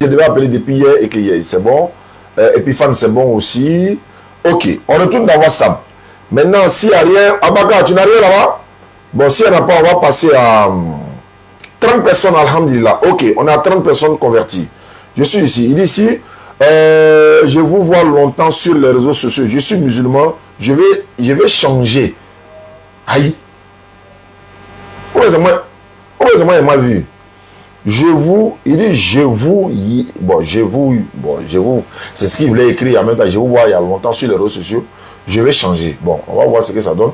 Je devais appeler depuis hier et que c'est bon. Epiphane, c'est bon aussi. Ok, on retourne dans WhatsApp. Maintenant, s'il n'y a rien, Abaka, tu n'as rien là-bas? Bon, s'il n'y en a pas, on va passer à 30 personnes, alhamdulillah. Ok, on a 30 personnes converties. Je suis ici. Il dit ici, je vous vois longtemps sur les réseaux sociaux. Je suis musulman. Je vais changer. Aïe. Où est-ce que moi, il m'a vu? Il dit, c'est ce qu'il voulait écrire en même temps. Je vous vois il y a longtemps sur les réseaux sociaux. Je vais changer. Bon, on va voir ce que ça donne.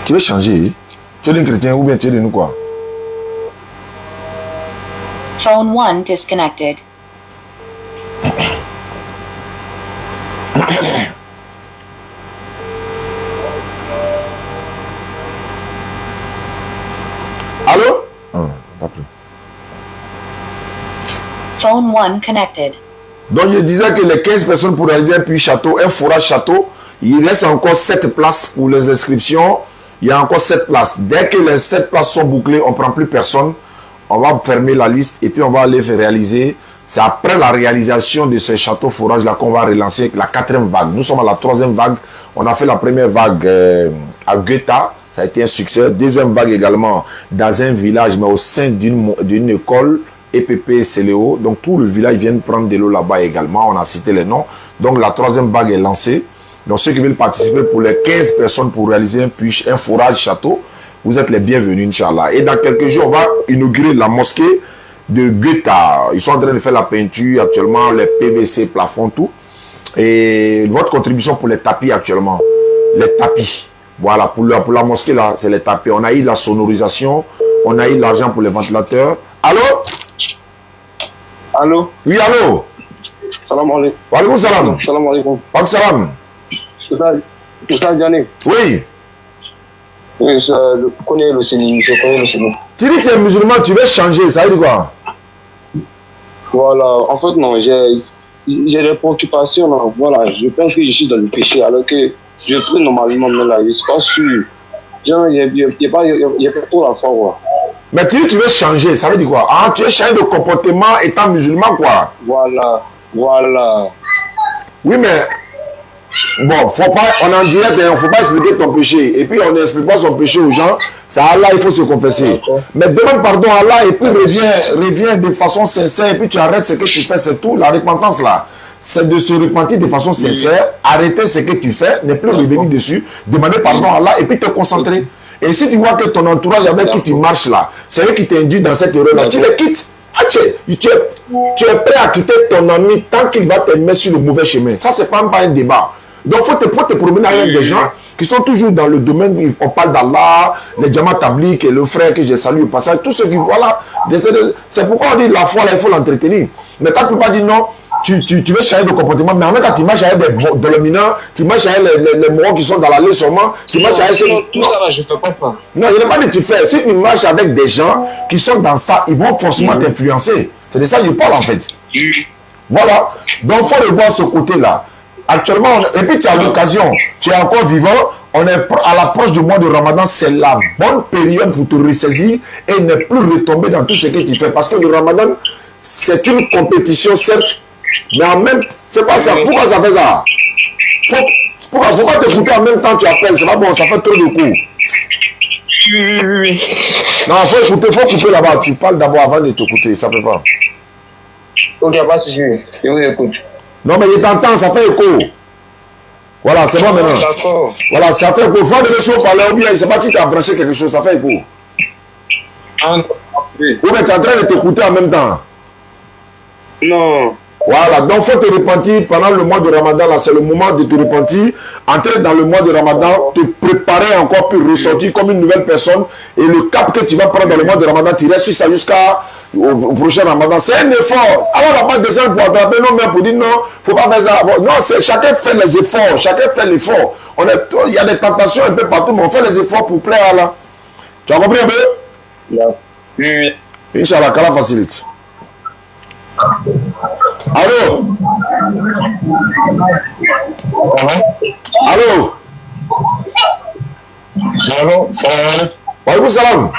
Tu veux changer? Tu es un chrétien ou bien tu es de nous quoi? Phone 1 disconnected. Allô? Pas plus. Phone 1 connected. Donc je disais que les 15 personnes pour réaliser un puits château, un forage château, il reste encore 7 places pour les inscriptions. Il y a encore 7 places. Dès que les 7 places sont bouclées, on ne prend plus personne. On va fermer la liste et puis on va aller faire réaliser. C'est après la réalisation de ce château forage là qu'on va relancer la 4e vague. Nous sommes à la 3e vague. On a fait la première vague à Goetha. Ça a été un succès. Deuxième vague également dans un village, mais au sein d'une école, EPP Céléo. Donc tout le village vient de prendre de l'eau là-bas également. On a cité les noms. Donc la 3e vague est lancée. Donc ceux qui veulent participer pour les 15 personnes pour réaliser un forage château, vous êtes les bienvenus, Inch'Allah. Et dans quelques jours, on va inaugurer la mosquée de Goetha. Ils sont en train de faire la peinture actuellement, les PVC, plafond, tout. Et votre contribution pour les tapis actuellement, les tapis. Voilà, pour la mosquée, là, c'est les tapis. On a eu la sonorisation, on a eu l'argent pour les ventilateurs. Allô? Allô? Oui, allô? Salam alaikum. Wa alaikum salam. Salam alaikum. Wa alaikum salam. Oustaz Diané. Oui. Oui, je connais le Sénégal. Tu dis que tu es musulman, tu veux changer, ça veut dire quoi? Voilà, en fait, non, j'ai des préoccupations. Là. Voilà, je pense que je suis dans le péché, alors que je prie normalement, mais là, je ne suis pas sûr. Genre, il n'y a pas trop la foi, quoi. Mais tu dis que tu veux changer, ça veut dire quoi? Ah, tu veux changer de comportement étant musulman, quoi? Voilà, voilà. Oui, mais bon, faut pas, on est en direct, il ne faut pas expliquer ton péché. Et puis, on n'explique pas son péché aux gens. C'est Allah, il faut se confesser. Mais demande pardon à Allah et puis reviens de façon sincère. Et puis, tu arrêtes ce que tu fais, c'est tout. La repentance, là, c'est de se repentir de façon sincère, arrêter ce que tu fais, ne plus revenir dessus, demander pardon à Allah et puis te concentrer. Et si tu vois que ton entourage avec qui tu marches là, c'est eux qui t'induisent dans cette erreur-là, tu les quittes. Ah, tu es prêt à quitter ton ami tant qu'il va te mettre sur le mauvais chemin. Ça, c'est pas un débat. Donc, il faut te promener avec des gens qui sont toujours dans le domaine, on parle d'Allah, les diamants tabliques et le frère que j'ai salué au passage, tous ceux qui, voilà, c'est pourquoi on dit la foi, là, il faut l'entretenir. Mais quand tu ne peux pas dire non, tu veux changer de comportement, mais en même temps, tu marches avec des dominants, tu marches avec les morts qui sont dans l'allée seulement, tu marches avec ces... Tout ça, là, je ne peux pas faire. Non, il n'y a pas de tu fais. Si tu marches avec des gens qui sont dans ça, ils vont forcément t'influencer. C'est de ça que je parle, en fait. Voilà. Donc, il faut revoir ce côté-là. Actuellement, et puis tu as l'occasion, tu es encore vivant, on est à l'approche du mois de Ramadan, c'est la bonne période pour te ressaisir et ne plus retomber dans tout ce que tu fais. Parce que le Ramadan, c'est une compétition, certes, mais en même temps, c'est pas ça. Pourquoi ça fait ça? Faut pas t'écouter en même temps que tu appelles, c'est pas bon, ça fait trop de coups. Oui. Non, faut couper là-bas, tu parles d'abord avant de t'écouter, ça peut pas. Ok, pas de souci, je vous écoute. Non, mais il t'entend, ça fait écho. Voilà, c'est bon maintenant. D'accord. Voilà, ça fait écho. Il faut donner sur parler ou bien, il ne sait pas si tu as branché quelque chose, ça fait écho. Oui. Ou bien tu es en train de t'écouter en même temps. Non. Voilà, donc il faut te repentir pendant le mois de Ramadan, là, c'est le moment de te repentir. Entrer dans le mois de Ramadan, te préparer encore pour ressortir comme une nouvelle personne. Et le cap que tu vas prendre dans le mois de Ramadan, tu restes sur ça jusqu'au prochain Ramadan. C'est un effort. Alors on va pas descendre pour attraper nos mains pour dire non, faut pas faire ça. Non, chacun fait les efforts, chacun fait l'effort. Il y a des tentations un peu partout, mais on fait les efforts pour plaire à Allah. Tu as compris un peu? Oui. Inch'Allah, qu'Allah facilite. Allô? Allô? Allô? Salam alaikum. Wa alaikum salam.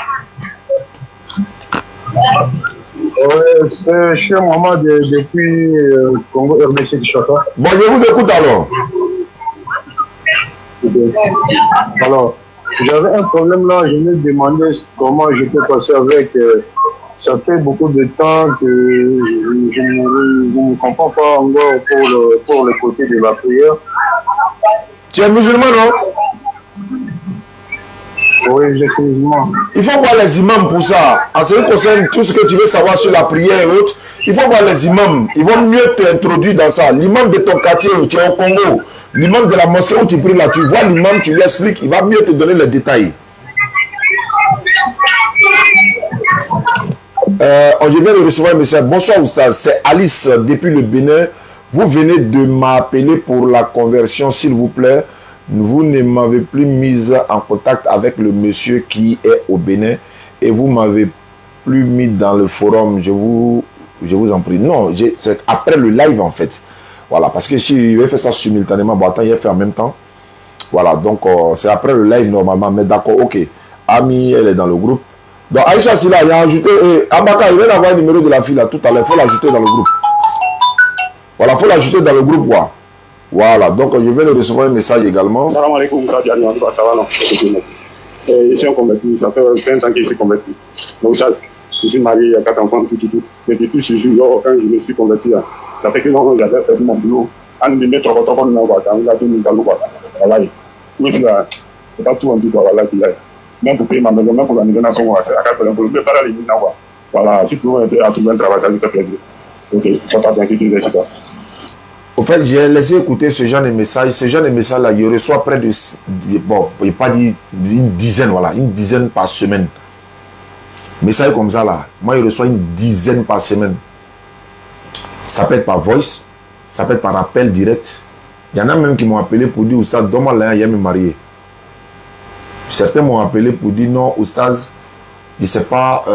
C'est chez maman depuis Congo RDC Kinshasa. Bon, je vous écoute alors. Alors, j'avais un problème là, je me demandais comment je peux passer avec. Ça fait beaucoup de temps que je ne comprends pas encore pour le côté de la prière. Tu es musulman, non? Oui, je suis musulman. Il faut voir les imams pour ça. En ce qui concerne tout ce que tu veux savoir sur la prière et autres, il faut voir les imams. Ils vont mieux t'introduire dans ça. L'imam de ton quartier, tu es au Congo. L'imam de la mosquée où tu pries là, tu vois l'imam, tu lui expliques, il va mieux te donner les détails. Je viens de recevoir un message. Bonsoir Oustaz, c'est Alice depuis le Bénin. Vous venez de m'appeler pour la conversion, s'il vous plaît. Vous ne m'avez plus mise en contact avec le monsieur qui est au Bénin et vous m'avez plus mis dans le forum. Je vous en prie. Non, c'est après le live en fait. Voilà, parce que si il avait fait ça simultanément, bon, attends, il a fait en même temps. Voilà, donc c'est après le live normalement. Mais d'accord, ok. Ami, elle est dans le groupe. Donc Aïcha Silla, il a ajouté. Abaka, il vient d'avoir le numéro de la fille là tout à l'heure. Il faut l'ajouter dans le groupe. Voilà, il faut l'ajouter dans le groupe. Quoi. Voilà, donc je viens de recevoir un message également. Salam alaikum, ça va, ça va, non. Je suis un converti, ça fait 20 ans que je suis converti. Donc ça, je suis marié, il y a 4 enfants, tout. Mais depuis ce jour, quand je me suis converti, là, ça fait que non, j'avais fait mon boulot. En de mettre au retour, on a tout mis dans le bois. Voilà, oui, c'est pas tout en tout, voilà, même pour payer ma maison, même pour la maison, c'est à 80 pour le pas la limite, voilà, si vous pouvez trouver un travail, ça nous fait plaisir. Ok, ça va bien, quelque chose, Au fait, j'ai laissé écouter ce genre de message. Ce genre de message-là, il reçoit près de, bon, il n'y a pas dit une dizaine, voilà, une dizaine par semaine. Message comme ça, là, moi, il reçoit une dizaine par semaine. Ça peut être par voice, ça peut être par appel direct. Il y en a même qui m'ont appelé pour dire, Oustaz, donne-moi là, il y a me marier. Certains m'ont appelé pour dire, non, Oustaz, je ne sais pas,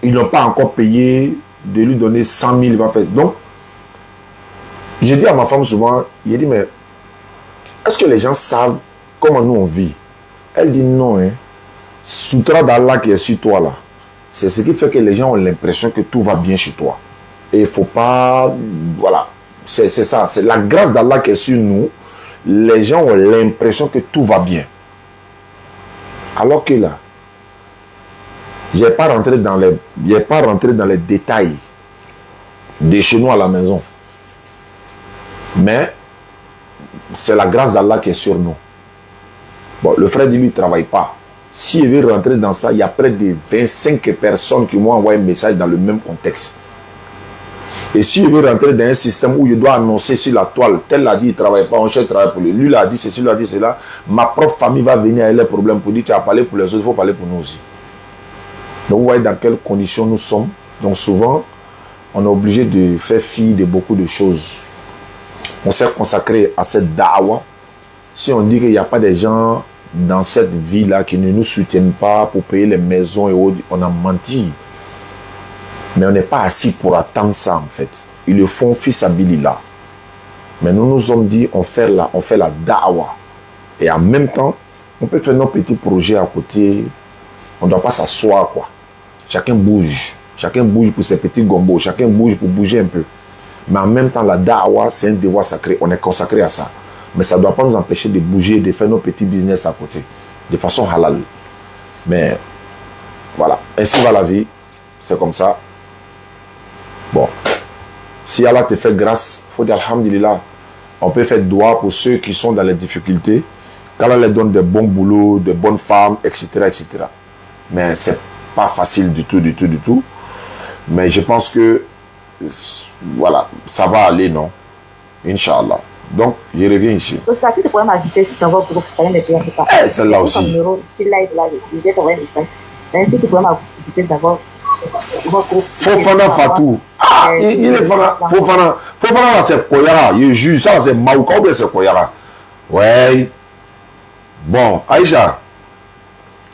ils n'ont pas encore payé de lui donner 100 000, il va faire. Donc, j'ai dit à ma femme souvent, il a dit, mais est-ce que les gens savent comment nous on vit? Elle dit non, hein. Soutra d'Allah qui est sur toi là, c'est ce qui fait que les gens ont l'impression que tout va bien chez toi. Et il ne faut pas, voilà, c'est ça, c'est la grâce d'Allah qui est sur nous. Les gens ont l'impression que tout va bien. Alors que là, je n'ai pas rentré dans les détails de chez nous à la maison. Mais c'est la grâce d'Allah qui est sur nous. Bon, le frère dit lui ne travaille pas. S'il veut rentrer dans ça, il y a près de 25 personnes qui m'ont envoyé un message dans le même contexte. Et s'il veut rentrer dans un système où il doit annoncer sur la toile, tel l'a dit, il ne travaille pas, on cherche travail pour lui. Lui l'a dit ceci, lui l'a dit cela. Ma propre famille va venir avec les problèmes pour dire tu as parlé pour les autres, il faut parler pour nous aussi. Donc vous voyez dans quelles conditions nous sommes. Donc souvent, on est obligé de faire fi de beaucoup de choses. On s'est consacré à cette da'wa. Si on dit qu'il n'y a pas des gens dans cette vie-là qui ne nous soutiennent pas pour payer les maisons et autres, on a menti. Mais on n'est pas assis pour attendre ça en fait. Ils le font fils abilillah. Mais nous nous sommes dit, on fait la da'wa. Et en même temps, on peut faire nos petits projets à côté. On ne doit pas s'asseoir quoi. Chacun bouge. Chacun bouge pour ses petits gombos. Chacun bouge pour bouger un peu. Mais en même temps, la da'wa, c'est un devoir sacré. On est consacré à ça. Mais ça ne doit pas nous empêcher de bouger, de faire nos petits business à côté. De façon halal. Mais voilà. Ainsi va la vie. C'est comme ça. Bon. Si Allah te fait grâce, il faut dire alhamdulillah. On peut faire dua pour ceux qui sont dans les difficultés. Qu'Allah leur donne des bons boulots, de bonnes femmes, etc. etc. Mais c'est pas facile du tout. Mais je pense que voilà, ça va aller, non? Inch'Allah. Donc, je reviens ici. Ça, si tu pourrais m'ajouter sur ton groupe, ça va m'aider un peu. Eh, celle-là aussi. Si live là, je vais t'envoyer un message. Mais si tu pourrais m'ajouter d'abord. Fofana Fatou. Ah, il est Fofana. Fofana, là, c'est Koyara. Il juge. Ça, c'est Maouka ou bien c'est Koyara? Ouais. Bon, Aïcha.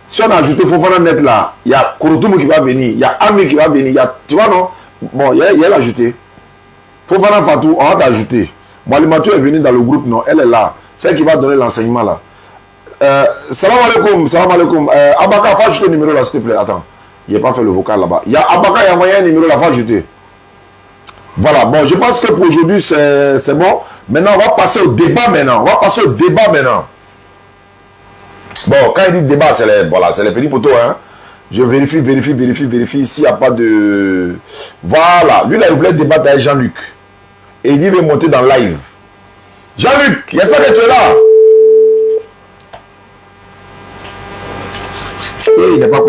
Si on a ajouté Fofana net là, il y a Kouroutoum qui va venir. Il y a Ami qui va venir. Tu vois, non? Bon, il y a ajouté. Fofana Fatou, on va t'ajouter. Malimatou est venue dans le groupe, non? Elle est là. C'est elle qui va donner l'enseignement là. Salam alaikum. Abaka, faut ajouter le numéro là, s'il te plaît. Attends. Il n'a pas fait le vocal là-bas. Il y a Abaka, il y a moyen un numéro, la fois ajouté. Voilà, bon, je pense que pour aujourd'hui, c'est bon. Maintenant, on va passer au débat maintenant. Bon, quand il dit débat, c'est les petits poteaux, hein. Je vérifie. Ici, il n'y a pas de... Voilà. Lui, là, il voulait débattre avec Jean-Luc. Et il dit, il veut monter dans le live. Jean-Luc, j'espère que tu es là. Et il n'est pas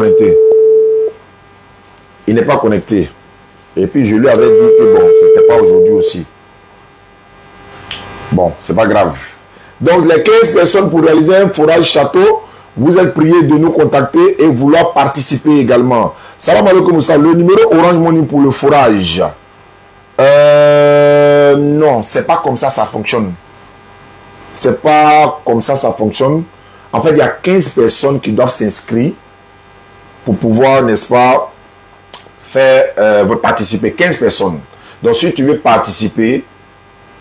connecté. Et puis, je lui avais dit que bon, c'était pas aujourd'hui aussi. Bon, c'est pas grave. Donc, les 15 personnes pour réaliser un forage château, vous êtes priés de nous contacter et vouloir participer également. Salam alaikum, le numéro Orange Money pour le forage. Non, c'est pas comme ça fonctionne. C'est pas comme ça fonctionne. En fait, il y a 15 personnes qui doivent s'inscrire pour pouvoir, n'est-ce pas, faire participer. 15 personnes. Donc, si tu veux participer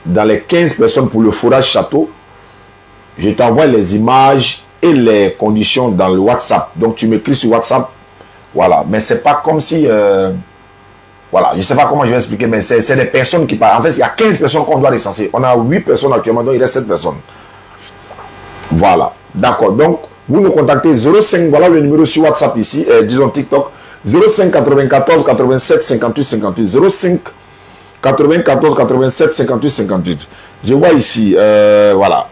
dans les 15 personnes pour le forage château, je t'envoie les images et les conditions dans le WhatsApp. Donc, tu m'écris sur WhatsApp. Voilà. Mais c'est pas comme si... voilà. Je ne sais pas comment je vais expliquer, mais c'est des personnes qui parlent. En fait, il y a 15 personnes qu'on doit recenser. On a 8 personnes actuellement, donc il reste 7 personnes. Voilà. D'accord. Donc, vous nous contactez 05. Voilà le numéro sur WhatsApp ici. Disons TikTok. 05 94 87 58 58. 05 94 87 58 58. Je vois ici. Voilà.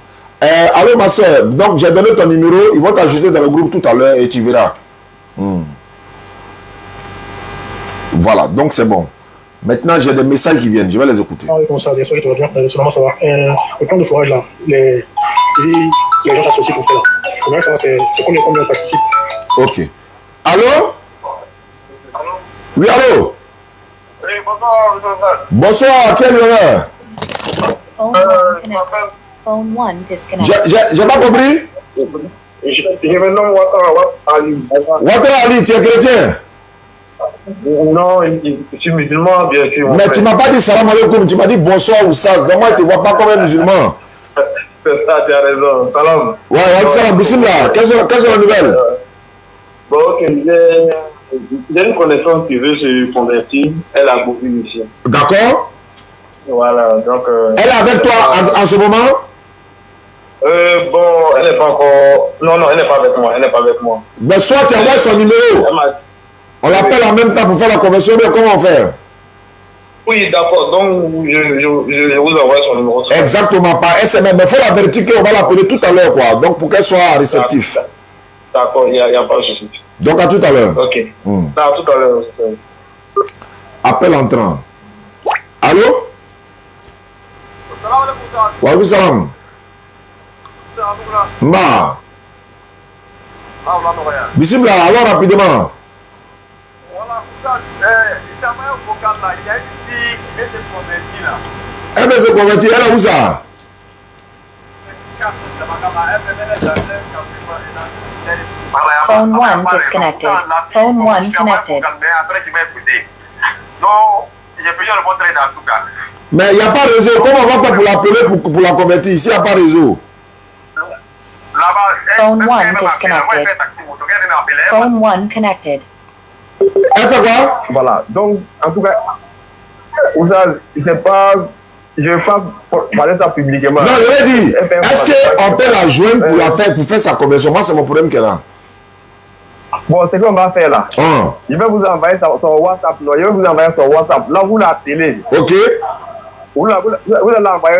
Allô ma soeur, donc j'ai donné ton numéro, ils vont t'ajouter dans le groupe tout à l'heure et tu verras. Voilà, donc c'est bon. Maintenant j'ai des messages qui viennent, je vais les écouter. Comme ça, bien sûr, tout va bien, seulement ça va. Le plan de forage là, les gens associés pour faire là. Comment ça va, c'est combien de participent. Ok. Allô? Oui, allô? Oui, bonsoir, bonsoir, quel honneur? Phone 1 disconnected. J'ai pas compris? Je me nomme Ouattara Ali. Ouattara Ali, tu es chrétien? Non, je suis musulman, bien sûr. Mais tu m'as pas dit salam alaikum, tu m'as dit bonsoir Oussaz. Donc moi, je ne te vois pas comme un musulman. C'est ça, tu as raison. Salam. Ouais, salam, bismillah. Quelles sont les nouvelles? Bon, ok, j'ai une connaissance qui veut se convertir. Elle a beaucoup ici. D'accord. Voilà, donc... elle est avec toi en ce moment? Bon, elle n'est pas encore... Non, elle n'est pas avec moi, Mais soit tu envoies son numéro. On l'appelle en même temps pour faire la conversion, mais comment faire? Oui, d'accord, donc je vous envoie son numéro. Exactement, par SMS, mais il faut l'avertir qu'on va l'appeler tout à l'heure, quoi. Donc pour qu'elle soit réceptive. D'accord, il n'y a pas de souci. Donc à tout à l'heure. Ok. À tout à l'heure. Appel entrant. Allô? Wa alaikum salam. Mba. Bismillah, alors rapidement. Elle veut se convertir, elle est où ça? Phone 1 disconnected. Phone 1 connected. Mais il n'y a pas de réseau. Comment on va faire pour l'appeler pour la convertir? Ici, il n'y a pas de réseau. Phone 1 disconnected. Phone 1 connected. Elle fait quoi? Voilà. Donc, en tout cas, c'est pas... Je ne vais pas parler ça publiquement. Non, je l'ai dit. Est-ce qu'on peut la joindre pour faire sa conversion? Moi, c'est mon problème qu'elle a. Bon, c'est qu'on va faire là. Je vais vous envoyer son WhatsApp. Non, je vais vous envoyer son WhatsApp. Là, vous l'appelez. Ok. Vous allez envoyer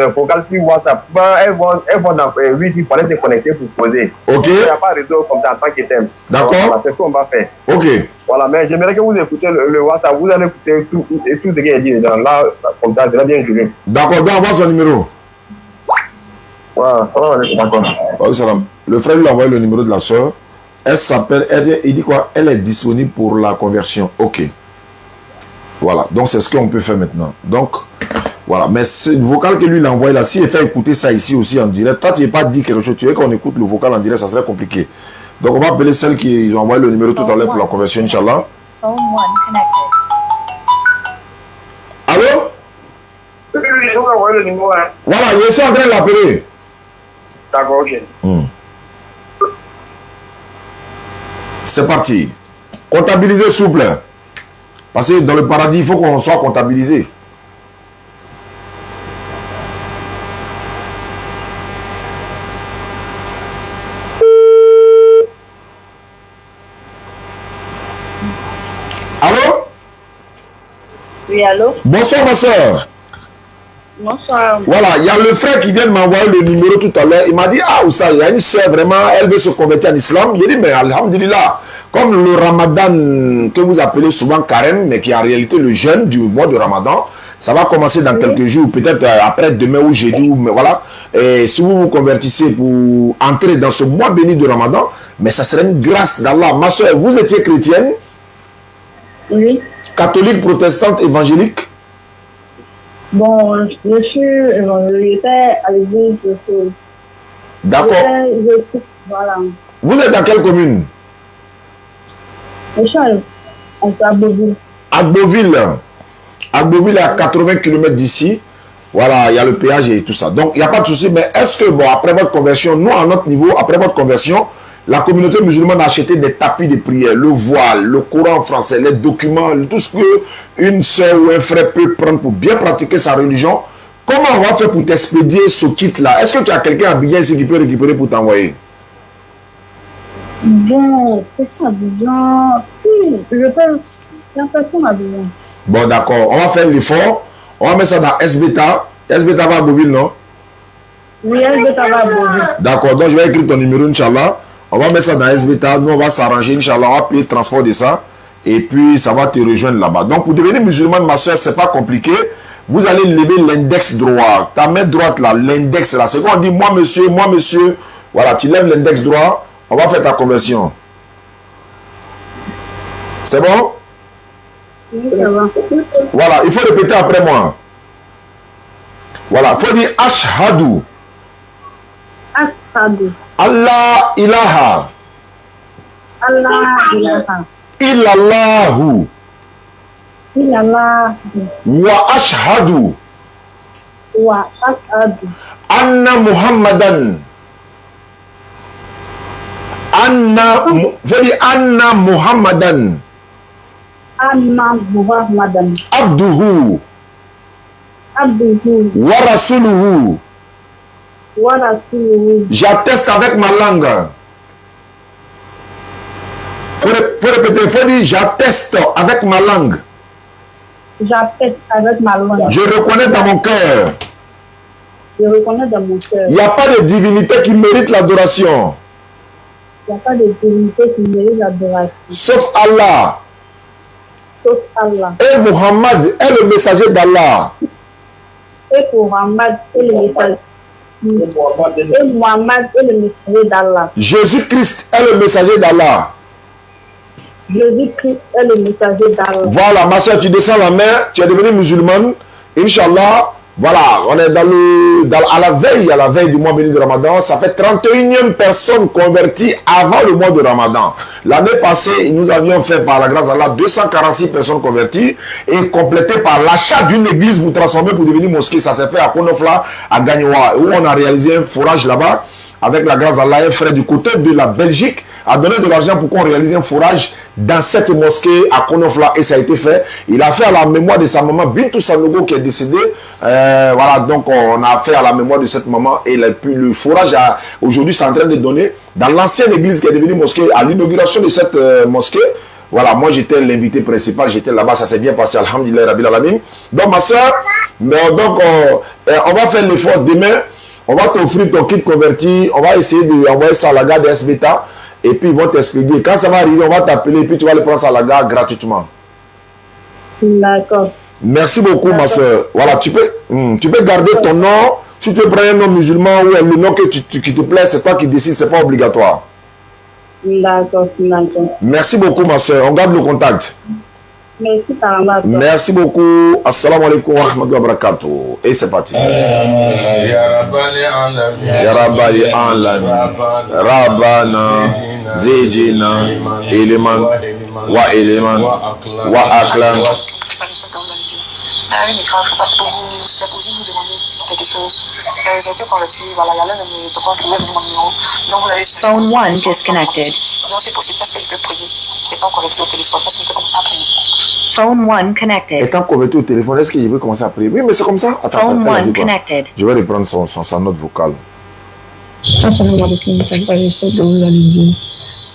un vocal sur WhatsApp. Elles vont dans 8 il fallait se connecter pour poser. Ok. Il n'y a pas de réseau comme ça en tant que thème. D'accord. Voilà, c'est ce qu'on va faire. Ok. Voilà, mais j'aimerais que vous écoutez le WhatsApp. Vous allez écouter tout ce qu'il est dit dedans. Là, comme ça, je vais bien jouer. D'accord, donc envoie son numéro. Voilà, salam alaikum. Oh, salam. Le frère lui a envoyé le numéro de la soeur. Elle s'appelle, il dit quoi? Elle est disponible pour la conversion. Ok. Voilà, donc c'est ce qu'on peut faire maintenant. Donc, voilà. Mais ce vocal que lui il a envoyé là, s'il fait écouter ça ici aussi en direct, toi tu n'es pas dit quelque chose, tu veux qu'on écoute le vocal en direct, ça serait compliqué. Donc on va appeler celle qui ont envoyé le numéro tout à l'heure pour la conversion, Inch'Allah. Phone 1 connected. Allô? Oui, je vous envoie le numéro. Voilà, je suis en train de l'appeler. D'accord, ok. C'est parti. Comptabilisez, s'il vous plaît. Parce que dans le paradis, il faut qu'on soit comptabilisé. Allô? Oui, allô? Bonsoir, ma soeur. Bonsoir. Voilà, il y a le frère qui vient de m'envoyer le numéro tout à l'heure. Il m'a dit, ah, Oussa, il y a une soeur, vraiment, elle veut se convertir en islam. Il dit, mais alhamdulillah, comme le ramadan que vous appelez souvent carême, mais qui est en réalité le jeûne du mois de ramadan, ça va commencer dans quelques jours, peut-être après demain ou jeudi, mais voilà. Et si vous vous convertissez pour entrer dans ce mois béni de ramadan, mais ça serait une grâce d'Allah. Ma soeur, vous étiez chrétienne? Oui. Catholique, protestante, évangélique? Bon, j'étais à l'église de Saul. D'accord. Voilà. Vous êtes dans quelle commune? Je suis à Beauville. À Beauville. À Beauville, à 80 km d'ici. Voilà, il y a le péage et tout ça. Donc, il n'y a pas de souci. Mais est-ce que, bon, après votre conversion, nous, à notre niveau, après votre conversion, la communauté musulmane a acheté des tapis de prière, le voile, le Coran français, les documents, tout ce qu'une soeur ou un frère peut prendre pour bien pratiquer sa religion. Comment on va faire pour t'expédier ce kit-là? Est-ce que tu as quelqu'un à Abidjan ici qui peut récupérer pour t'envoyer? Bon, c'est ça, Abidjan. Si, je peux. Il y a personne à Abidjan. Bon, d'accord. On va faire l'effort. On va mettre ça dans SBTA. SBTA va à Beauville, non? Oui, SBTA va à Beauville. D'accord. Donc, je vais écrire ton numéro, Inch'Allah. On va mettre ça dans SBTA. Nous, on va s'arranger, Inch'Allah. On va payer le transport de ça. Et puis, ça va te rejoindre là-bas. Donc, pour devenir musulmane, ma soeur, c'est pas compliqué. Vous allez lever l'index droit. Ta main droite, là, l'index, là. C'est quand on dit, moi, monsieur. Voilà, tu lèves l'index droit. On va faire ta conversion. C'est bon? Oui, ça va. Voilà, il faut répéter après moi. Voilà, il faut dire Ashhadu. Ashhadu. Allah ilaha. Allah ilaha. Illallahu. Illallah. Wa ashhadu. Wa ashhadu. Anna Muhammadan. Faut dire Anna Muhammadan. Anna Muhammadan. Abduhu. Abduhu. Wa rasuluhu. Wa rasuluhu. J'atteste avec ma langue. Faut répéter, faut dire j'atteste avec ma langue. J'atteste avec ma langue. Je reconnais dans mon cœur. Je reconnais dans mon cœur. Il n'y a pas de divinité qui mérite l'adoration. Il n'y a pas de divinité qui mérite l'adoration. Sauf Allah. Sauf Allah. Et Muhammad est le messager d'Allah. Et Muhammad est le messager. Et Muhammad est le messager d'Allah. Jésus-Christ est le messager d'Allah. Jésus-Christ est le messager d'Allah. Voilà, ma soeur, tu descends la main, tu es devenue musulmane. Inch'Allah, voilà, on est à la veille du mois béni de Ramadan. Ça fait 31e personne convertie avant le mois de Ramadan. L'année passée, nous avions fait par la grâce d'Allah 246 personnes converties et complété par l'achat d'une église vous transformer pour devenir mosquée. Ça s'est fait à Konofla, à Gagnoa, où on a réalisé un forage là-bas. Avec la grâce d'Allah, un frère du côté de la Belgique a donné de l'argent pour qu'on réalise un forage dans cette mosquée à Konofla et ça a été fait. Il a fait à la mémoire de sa maman Bintou Sanogo qui est décédée. Voilà, donc on a fait à la mémoire de cette maman et le forage aujourd'hui c'est en train de donner dans l'ancienne église qui est devenue mosquée à l'inauguration de cette mosquée. Voilà, moi j'étais l'invité principal, j'étais là-bas, ça s'est bien passé, alhamdulillah, rabbil alamin. Donc ma soeur, donc on va faire l'effort demain. On va t'offrir ton kit converti, on va essayer d'envoyer ça à la gare de SBTA et puis ils vont t'expédier. Quand ça va arriver, on va t'appeler et puis tu vas le prendre ça à la gare gratuitement. D'accord. Merci beaucoup ma soeur. Voilà, tu peux garder ton nom. Si tu veux prendre un nom musulman ou le nom qui te plaît, c'est toi qui décides, c'est pas obligatoire. D'accord, d'accord. Merci beaucoup ma soeur, on garde le contact. Merci, Tarama. Merci beaucoup. Assalamu alaikum wa rahmatullahi wa barakatuh. Et c'est parti. Ya Rabbali Alamin. Rabbana Zidina Iliman wa Iliman wa Aklan. Ah oui, mais grave, parce que c'est possible de vous demander quelque chose. J'ai été converti, voilà, il y a l'un de mes papas qui m'a donné mon numéro. Donc vous avez... Phone 1 disconnected. Donc c'est possible, parce que je peux prier. étant converti au téléphone, parce que je peux commencer à prier. Phone 1 connected. Étant converti au téléphone, est-ce que je vais commencer à prier? Oui, mais c'est comme ça. Attends, Phone elle a 1 dit quoi? connected. Je vais reprendre sa note vocale. Assalamu alaikum, j'espère que vous allez bien.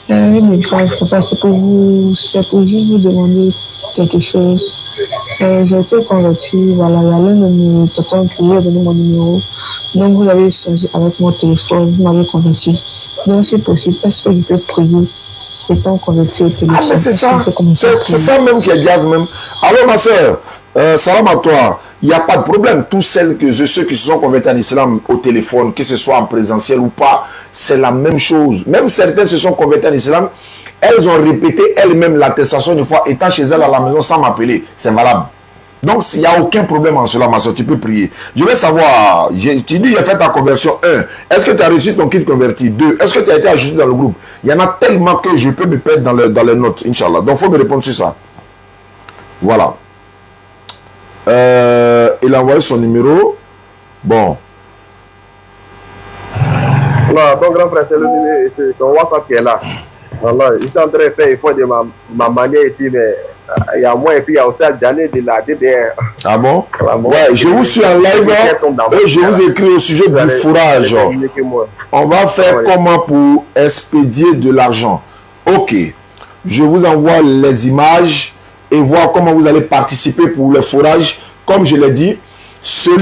Oui, mes frères, c'est pour juste vous demander quelque chose. J'ai été converti, voilà, il y a l'un de mes tontons qui lui a donné mon numéro. Donc vous avez échangé avec mon téléphone, vous m'avez converti. Donc si possible, est-ce que je peux prier étant converti au téléphone? Ah, mais c'est ça. C'est ça même qui est gaz même. Alors ma soeur, salam à toi. Il n'y a pas de problème. Tous ceux qui se sont convertis en islam au téléphone, que ce soit en présentiel ou pas, c'est la même chose. Même certaines se sont convertis en islam, elles ont répété elles-mêmes l'attestation une fois étant chez elles à la maison sans m'appeler. C'est valable. Donc, il n'y a aucun problème en cela, ma soeur. Tu peux prier. Je veux savoir, tu dis, j'ai fait ta conversion. 1. Est-ce que tu as reçu ton kit converti? 2. Est-ce que tu as été ajouté dans le groupe? Il y en a tellement que je peux me perdre dans les notes, Inch'Allah. Donc, il faut me répondre sur ça. Voilà. Il a envoyé son numéro. Bon. Non, ton grand frère, c'est ton WhatsApp qui est là. Voilà, ils sont en train de faire effort de ma manière ici, mais il y a moi et puis il y a aussi Adjané de la DDR. Ah bon? Ouais, je vous suis en live et je vous écris au sujet du fourrage. On va faire comment pour expédier de l'argent. Ok. Je vous envoie les images et voir comment vous allez participer pour le fourrage. Comme je l'ai dit, ceux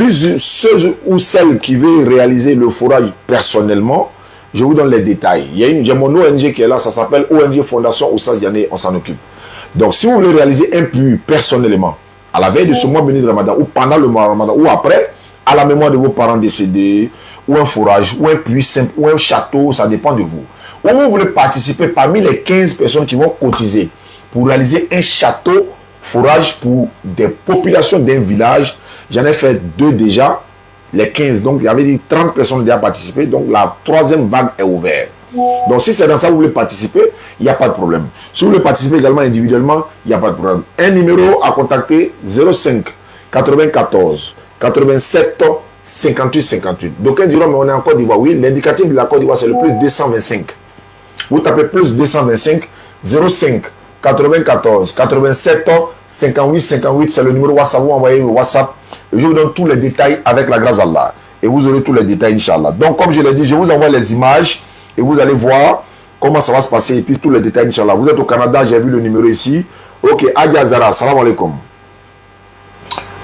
ou celle qui veut réaliser le fourrage personnellement, je vous donne les détails. Il y a mon ONG qui est là, ça s'appelle ONG Fondation Oussas Diané, on s'en occupe. Donc, si vous voulez réaliser un puits personnellement, à la veille de ce mois béni de Ramadan, ou pendant le mois Ramadan, ou après, à la mémoire de vos parents décédés, ou un fourrage, ou un puits simple, ou un château, ça dépend de vous. Ou vous voulez participer parmi les 15 personnes qui vont cotiser pour réaliser un château fourrage pour des populations d'un village. J'en ai fait 2 déjà. Les 15, donc il y avait dit 30 personnes déjà participé, donc la 3e vague est ouverte. Donc si c'est dans ça que vous voulez participer, il n'y a pas de problème. Si vous voulez participer également individuellement, il n'y a pas de problème. Un numéro à contacter, 05 94 87 58 58. Donc ils diront, mais on est en Côte d'Ivoire. Oui, l'indicatif de la Côte d'Ivoire, c'est le plus 225. Vous tapez plus 225, 05 94 87 58 58, c'est le numéro WhatsApp. Vous envoyez le WhatsApp. Je vous donne tous les détails avec la grâce d'Allah. Et vous aurez tous les détails, Inch'Allah. Donc, comme je l'ai dit, je vous envoie les images et vous allez voir comment ça va se passer. Et puis, tous les détails, Inch'Allah. Vous êtes au Canada, j'ai vu le numéro ici. Ok, Adi Azara, salam alaikum.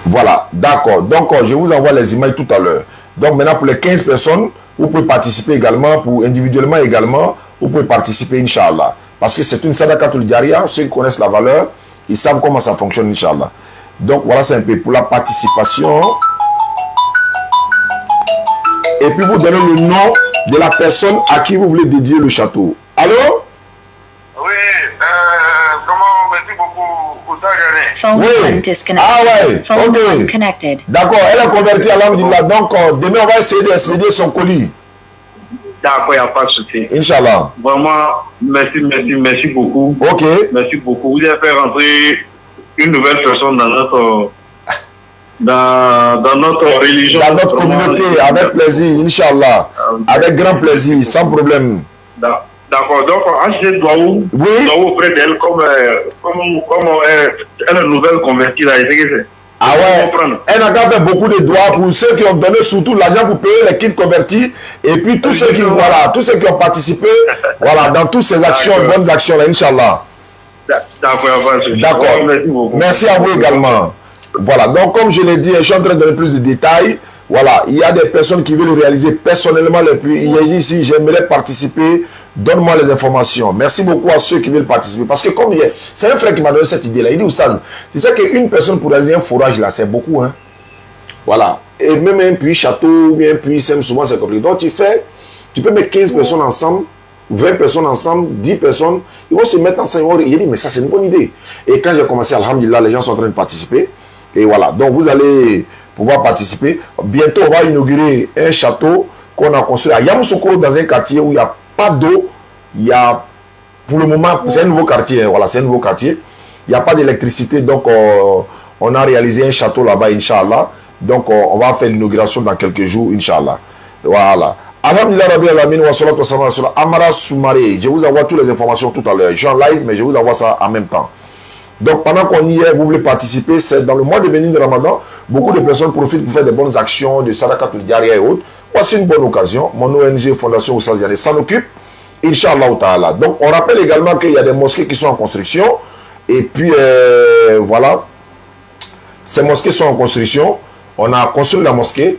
Voilà, d'accord. Donc, je vous envoie les images tout à l'heure. Donc, maintenant, pour les 15 personnes, vous pouvez participer également, pour individuellement également, vous pouvez participer, Inch'Allah. Parce que c'est une sadaqatul jariya. Ceux qui connaissent la valeur, ils savent comment ça fonctionne, Inch'Allah. Donc voilà, c'est un peu pour la participation. Et puis vous donnez le nom de la personne à qui vous voulez dédier le château. Allô? Oui, comment, merci beaucoup, Phone oui. 1 disconnected. Ah ouais, Phone ok. 1 connected. D'accord, elle est convertie à l'Alhamdulillah. Donc demain, on va essayer d'expédier son colis. D'accord, il n'y a pas de souci. Inch'Allah. Vraiment, merci beaucoup. Ok. Merci beaucoup. Vous avez fait rentrer une nouvelle personne dans notre religion. Dans notre communauté, avec plaisir, Inch'Allah. Avec grand plaisir, sans problème. D'accord, donc H.G. Douaou, auprès d'elle, comme elle est nouvelle convertie là, ah ouais, elle a fait beaucoup de doigts pour ceux qui ont donné surtout l'argent pour payer les kits convertis et puis tous ceux qui, voilà, tous ceux qui ont participé voilà, dans toutes ces actions, bonnes actions là, Inch'Allah. D'accord, merci à vous également. Voilà, donc comme je l'ai dit, je suis en train de donner plus de détails. Voilà, il y a des personnes qui veulent réaliser personnellement le puits. Il y a ici, j'aimerais participer. Donne-moi les informations. Merci beaucoup à ceux qui veulent participer. Parce que comme hier, c'est un frère qui m'a donné cette idée-là. Il dit, Oustaz, tu sais qu'une personne pour réaliser un forage là, c'est beaucoup. Hein? Voilà. Et même un puits château, ou bien un puits simple, souvent c'est compliqué. Donc tu peux mettre 15 personnes ensemble, 20 personnes ensemble, 10 personnes. Ils vont se mettre ensemble. Il dit, mais ça c'est une bonne idée. Et quand j'ai commencé, alhamdulillah, les gens sont en train de participer. Et voilà. Donc vous allez pouvoir participer. Bientôt, on va inaugurer un château qu'on a construit à Yamoussoukro dans un quartier où il y a pas d'eau, il y a pour le moment, c'est un nouveau quartier, voilà, c'est un nouveau quartier, il n'y a pas d'électricité, donc on a réalisé un château là-bas, Inch'Allah, donc on va faire l'inauguration dans quelques jours, Inch'Allah, voilà. Alhamdulillah Rabbi Alamin wa salatu wa salam sur Amara Soumaré. Je vous envoie toutes les informations tout à l'heure. Je suis en live, mais je vous envoie ça en même temps. Donc pendant qu'on y est, vous voulez participer, c'est dans le mois de béni de Ramadan. Beaucoup de personnes profitent pour faire des bonnes actions, de Sadaqatul Jariya et autres. Voici une bonne occasion. Mon ONG Fondation Oustaz Yane s'en occupe. Inch'Allah ta'ala. Donc on rappelle également qu'il y a des mosquées qui sont en construction. Et puis voilà. Ces mosquées sont en construction. On a construit la mosquée.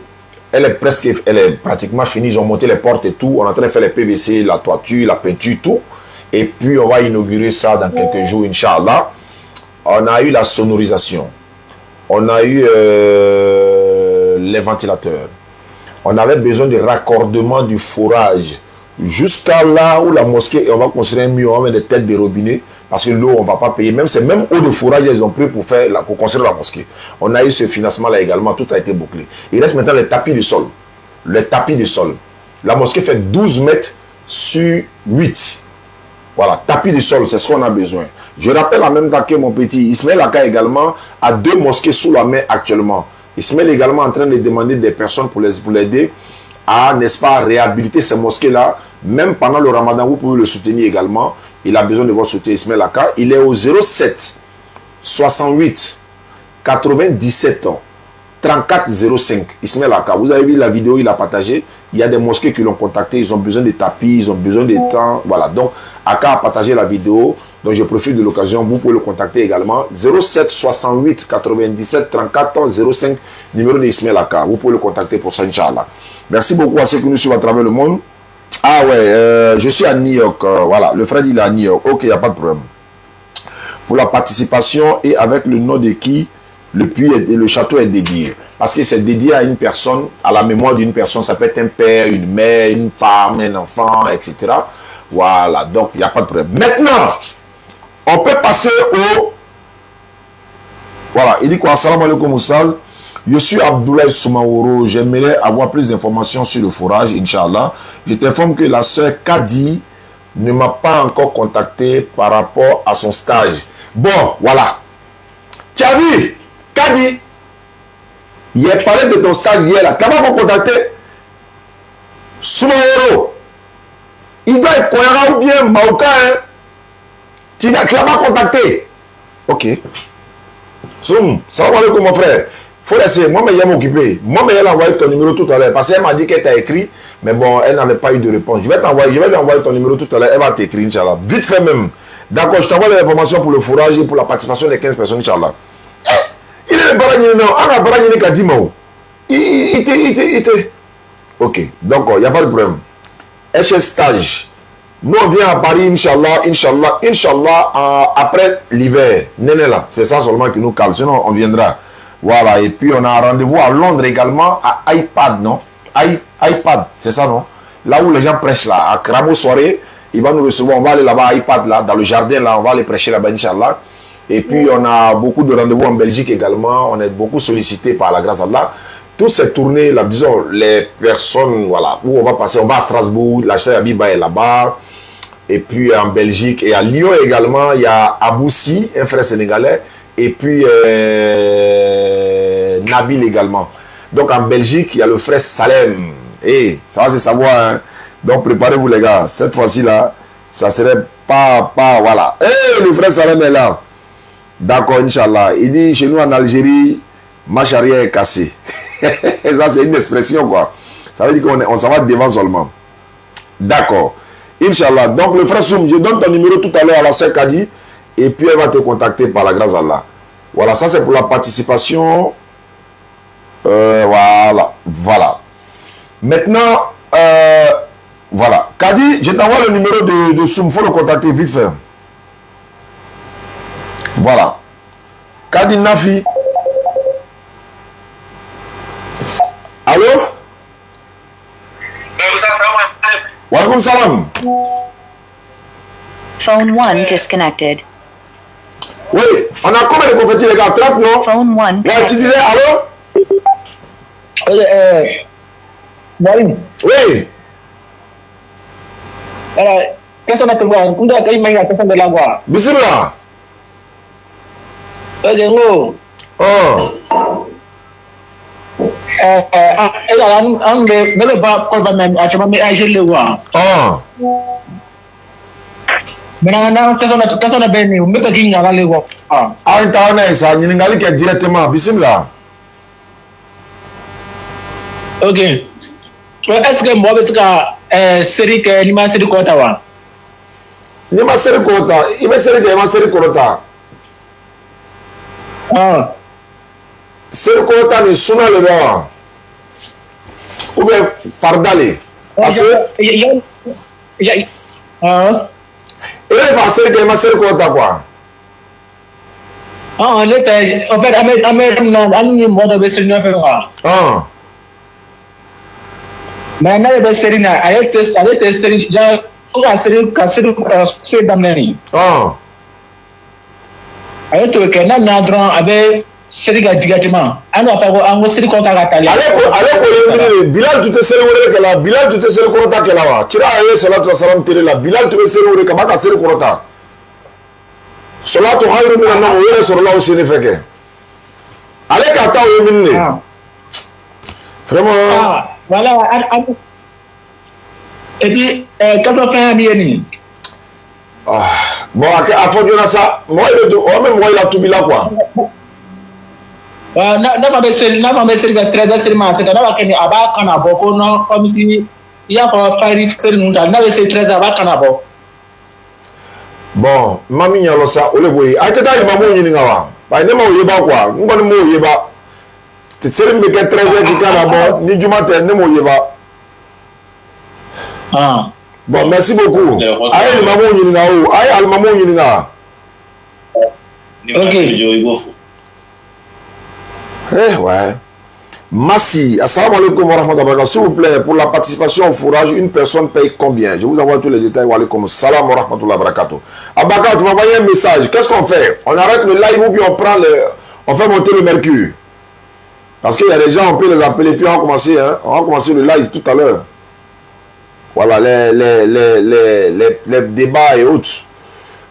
Elle est pratiquement finie. Ils ont monté les portes et tout. On est en train de faire les PVC, la toiture, la peinture, tout. Et puis on va inaugurer ça dans quelques jours, Inch'Allah. On a eu la sonorisation. On a eu les ventilateurs. On avait besoin de raccordement du forage jusqu'à là où la mosquée, et on va construire un mur, on va mettre des têtes de robinet. Parce que l'eau, on ne va pas payer. Même c'est même eau de forage, ils ont pris pour construire la mosquée. On a eu ce financement-là également. Tout a été bouclé. Il reste maintenant les tapis de sol. Les tapis de sol. La mosquée fait 12 mètres sur 8. Voilà, tapis de sol, c'est ce qu'on a besoin. Je rappelle en même temps que mon petit Ismaël Aka également a 2 mosquées sous la main actuellement. Ismaël est également en train de demander des personnes pour l'aider à, n'est-ce pas, réhabiliter ces mosquées-là. Même pendant le Ramadan, vous pouvez le soutenir également. Il a besoin de votre soutien, Ismaël Aka. Il est au 07 68 97 34 05. Ismaël Aka, vous avez vu la vidéo, il a partagé. Il y a des mosquées qui l'ont contacté. Ils ont besoin de tapis, ils ont besoin de temps. Voilà, donc Aka a partagé la vidéo. Donc je profite de l'occasion. Vous pouvez le contacter également. 07 68 97 34 05. Numéro de Ismaël Aka. Vous pouvez le contacter pour ça, Inch'Allah. Merci beaucoup à ceux qui nous suivent à travers le monde. Ah ouais, je suis à New York. Voilà, le frère il est à New York. Ok, il n'y a pas de problème. Pour la participation et avec le nom de qui le puits et le château est dédié. Parce que c'est dédié à une personne, à la mémoire d'une personne. Ça peut être un père, une mère, une femme, un enfant, etc. Voilà, donc il n'y a pas de problème. Maintenant, on peut passer au... Voilà, il dit quoi? Assalamu alaikum Oustaz. Je suis Abdoulaye Soumaoro. J'aimerais avoir plus d'informations sur le forage, Inch'Allah. Je t'informe que la sœur Kadi ne m'a pas encore contacté par rapport à son stage. Bon, voilà. Tu as vu, Kadi, il a parlé de ton stage hier là. Tu n'as pas contacté Soumaoro. Il doit être cohérent ou bien Maouka. Hein? Tu n'as pas contacté. Ok. Soum, salam alaikum mon frère. Faut laisser, moi mais il m'occuper. Moi mais elle a envoyé ton numéro tout à l'heure. Parce qu'elle m'a dit qu'elle t'a écrit. Mais bon, elle n'avait pas eu de réponse. Je vais lui envoyer ton numéro tout à l'heure. Elle va t'écrire, Inch'Allah. Vite fait même. D'accord, je t'envoie les informations pour le fourrage et pour la participation des 15 personnes, Inch'Allah. Il est le baragné, non. Ah, le baragné qu'a dit, Mao. Il était. Ok, donc, il n'y a pas de problème. HS stage. Nous, on vient à Paris, Inch'Allah, après l'hiver. Néné là, c'est ça seulement qui nous calme. Sinon, on viendra. Voilà, et puis on a un rendez-vous à Londres également, à iPad, non? iPad, c'est ça, non? Là où les gens prêchent, là, à Cramo soirée, il va nous recevoir, on va aller là-bas à iPad, là, dans le jardin, là, on va aller prêcher là-bas, Inch'Allah. Et puis on a beaucoup de rendez-vous en Belgique également, on est beaucoup sollicité par la grâce d'Allah. Toutes ces tournées, là, disons, les personnes, voilà, où on va passer, on va à Strasbourg, la Cheikh Abiba est là-bas. Et puis en Belgique et à Lyon également, il y a Aboussi, un frère sénégalais, et puis Nabil également. Donc en Belgique, il y a le frère Salem. Et ça va se savoir. Hein? Donc préparez-vous les gars. Cette fois-ci là, ça serait pas voilà. Et le frère Salem est là. D'accord, Inch'Allah. Il dit chez nous en Algérie, ma charia est cassée. Et ça c'est une expression quoi. Ça veut dire qu'on s'en va devant seulement. D'accord. Inch'Allah. Donc le frère Soum, je donne ton numéro tout à l'heure à la sœur Kadi. Et puis elle va te contacter par la grâce d'Allah. Voilà, ça c'est pour la participation. Voilà. Maintenant, voilà. Kadi, je t'envoie le numéro de Soum. Il faut le contacter vite fait. Voilà. Kadi Nafi. Allô? Wa alaikum salam. Phone 1 disconnected. Oui, on a combien de confettis les gars? 30 non? Phone 1. Ouais, tu disais allô? Borim. Oui. Qu'est-ce qu'on a fait voir? On doit accueillir la personne de la voix. Bismillah. Oh. Ok. Est-ce que moi, parce que série que ni ma série kota wa? Ni ma série kota, il ma série que ma série kota. Ah. Série kota ni suna le ba. Ou bien pardale. Parce que il va série que ma série kota quoi. Ah, on était en fait on mode de série neuf ah. Mais na be série na ayete série ja ko série c'est damneri. Ah. Ayete ke na dron abe série ga digatement. Ano fa ko an série ko ta ga tali. Ale Bilal tu te série wore kala Bilal tu te série ko ta kala wa. Kira alayhi salatu wassalam tere la Bilal tu te série wore ka ba série ko ta. Salatu khairu min an-nawm wore sallallahu alaihi wasallam. Ale ka ta o minne. Vraiment. Voilà. Et puis, quand on fait un bien, bon, à fond de ça, moi, il a tout mis là, quoi. n'a pas baissé que 13 heures, c'est que là, on a pas qu'on a beaucoup, non, comme si il y a pas faire nous, n'a baissé 13 heures, on a beaucoup. Bon, mamie, alors ça, on le voit. Ah, tu as dit, maman, il y a pas. Il n'y a pas quoi. On va le mot, il y a pas. C'est le mec 13 heures qui est là-bas, ni du matin, ni mon yéba. Ah. Bon, merci beaucoup. Aïe, le maman, il y a où? Aïe, le maman, il y a. Ok. Eh, ouais. Massi, assalamu alaikum wa rahmatullahi wa barakatuh. S'il vous plaît, pour la participation au fourrage, une personne paye combien? Je vous envoie tous les détails. Wa alaikum salam wa rahmatullahi wa barakatuh. Abaka, tu m'as envoyé un message. Qu'est-ce qu'on fait? On arrête le live ou bien on fait monter le mercure? Parce qu'il y a des gens, on peut les appeler, puis on va commencer le live tout à l'heure. Voilà, les débats et autres.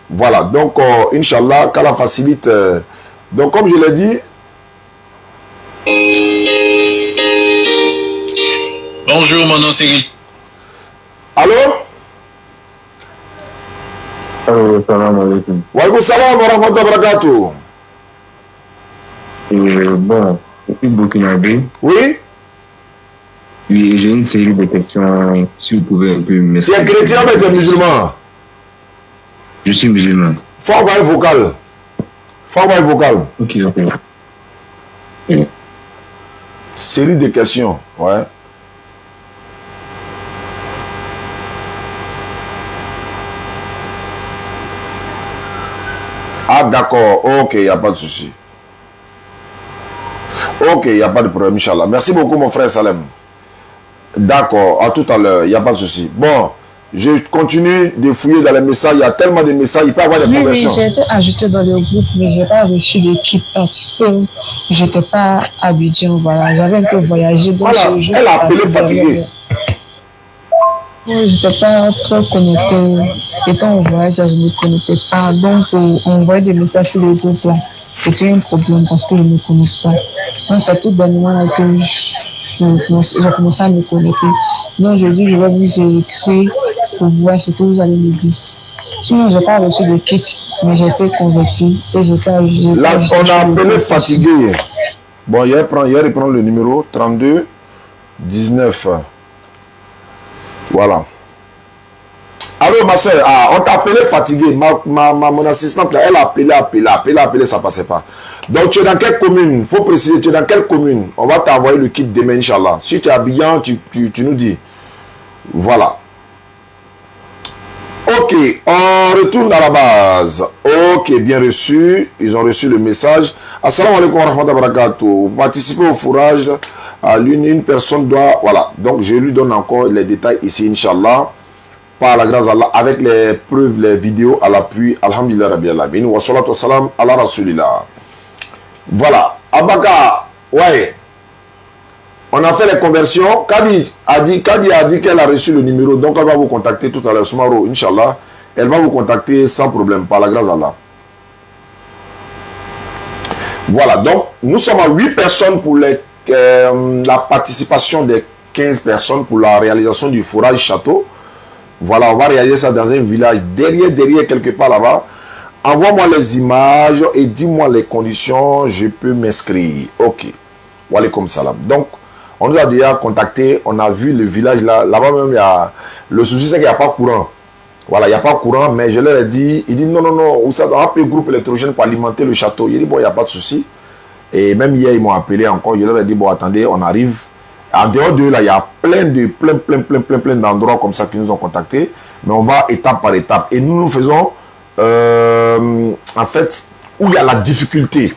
Voilà, donc, Inch'Allah, qu'Allah facilite. Donc, comme je l'ai dit... Bonjour, mon nom c'est Richard. Allô? Allô, salam alaikum. Wa alaikum salam wa rahmatullahi wa barakatuh. Bon, depuis Burkinabé. Oui? Oui, j'ai une série de questions, si vous pouvez un peu m'expliquer. Tu es chrétien ou tu es musulman? Je suis musulman. Faut avoir un vocal. Faut avoir un vocal. Ok. Série de questions, ouais. Ah d'accord, ok, il n'y a pas de souci. Ok, il n'y a pas de problème, Inch'Allah. Merci beaucoup, mon frère Salem. D'accord, à tout à l'heure, il n'y a pas de souci. Bon, je continue de fouiller dans les messages. Il y a tellement de messages, il peut y avoir des conversions. Oui, j'ai été ajouté dans le groupe, mais je n'ai pas reçu d'équipe parce que je n'étais pas à Abidjan. Voilà, j'avais un peu voyagé. Donc voilà, elle a appelé fatiguée. Oui, je n'étais pas trop connectée. Étant au voyage, je ne me connectais pas. Donc, on voyait des messages sur le groupe là. C'était un problème parce que je ne me connecte pas. Donc, c'est tout dernièrement là que j'ai commencé à me connecter. Donc, je dis, je vais vous écrire pour voir ce que vous allez me dire. Sinon, je n'ai pas reçu de kit, mais j'ai été converti et j'étais. Là, on a appelé fatigué. Bon, hier, reprend le numéro 32 19. Voilà. Alors, ma soeur, on t'a appelé fatigué. Mon assistante, là, elle a appelé, ça ne passait pas. Donc, tu es dans quelle commune? Il faut préciser, tu es dans quelle commune? On va t'envoyer le kit demain, Inch'Allah. Si tu es à Abidjan, tu nous dis. Voilà. Ok, on retourne à la base. Ok, bien reçu. Ils ont reçu le message. Assalamu alaikum wa rahmatullahi wa barakatuh. Participer au fourrage, une personne doit... Voilà, donc je lui donne encore les détails ici, Inch'Allah. Par la grâce d'Allah, avec les preuves, les vidéos à l'appui. Alhamdulillah Rabbi Alamin. Wa salatu wa salam ala rasulillah. Voilà. Abaka, ouais. On a fait les conversions. Kadi a dit qu'elle a reçu le numéro. Donc elle va vous contacter tout à l'heure. Soumaro, Inch'Allah. Elle va vous contacter sans problème, par la grâce d'Allah. Voilà. Donc, nous sommes à 8 personnes pour les la participation des 15 personnes pour la réalisation du forage château. Voilà, on va réaliser ça dans un village derrière quelque part là-bas. Envoie-moi les images et dis-moi les conditions, je peux m'inscrire. Ok. Voilà comme ça là. Donc, on nous a déjà contacté, on a vu le village là. Là-bas même, il y a... Le souci, c'est qu'il n'y a pas courant. Voilà, il n'y a pas courant, mais je leur ai dit, il dit non, on a appelé le groupe électrogène pour alimenter le château. Il dit, bon, il n'y a pas de souci. Et même hier, ils m'ont appelé encore. Je leur ai dit, bon, attendez, on arrive. En dehors d'eux, là, il y a plein d'endroits comme ça qui nous ont contactés. Mais on va étape par étape. Et nous faisons, en fait, où il y a la difficulté.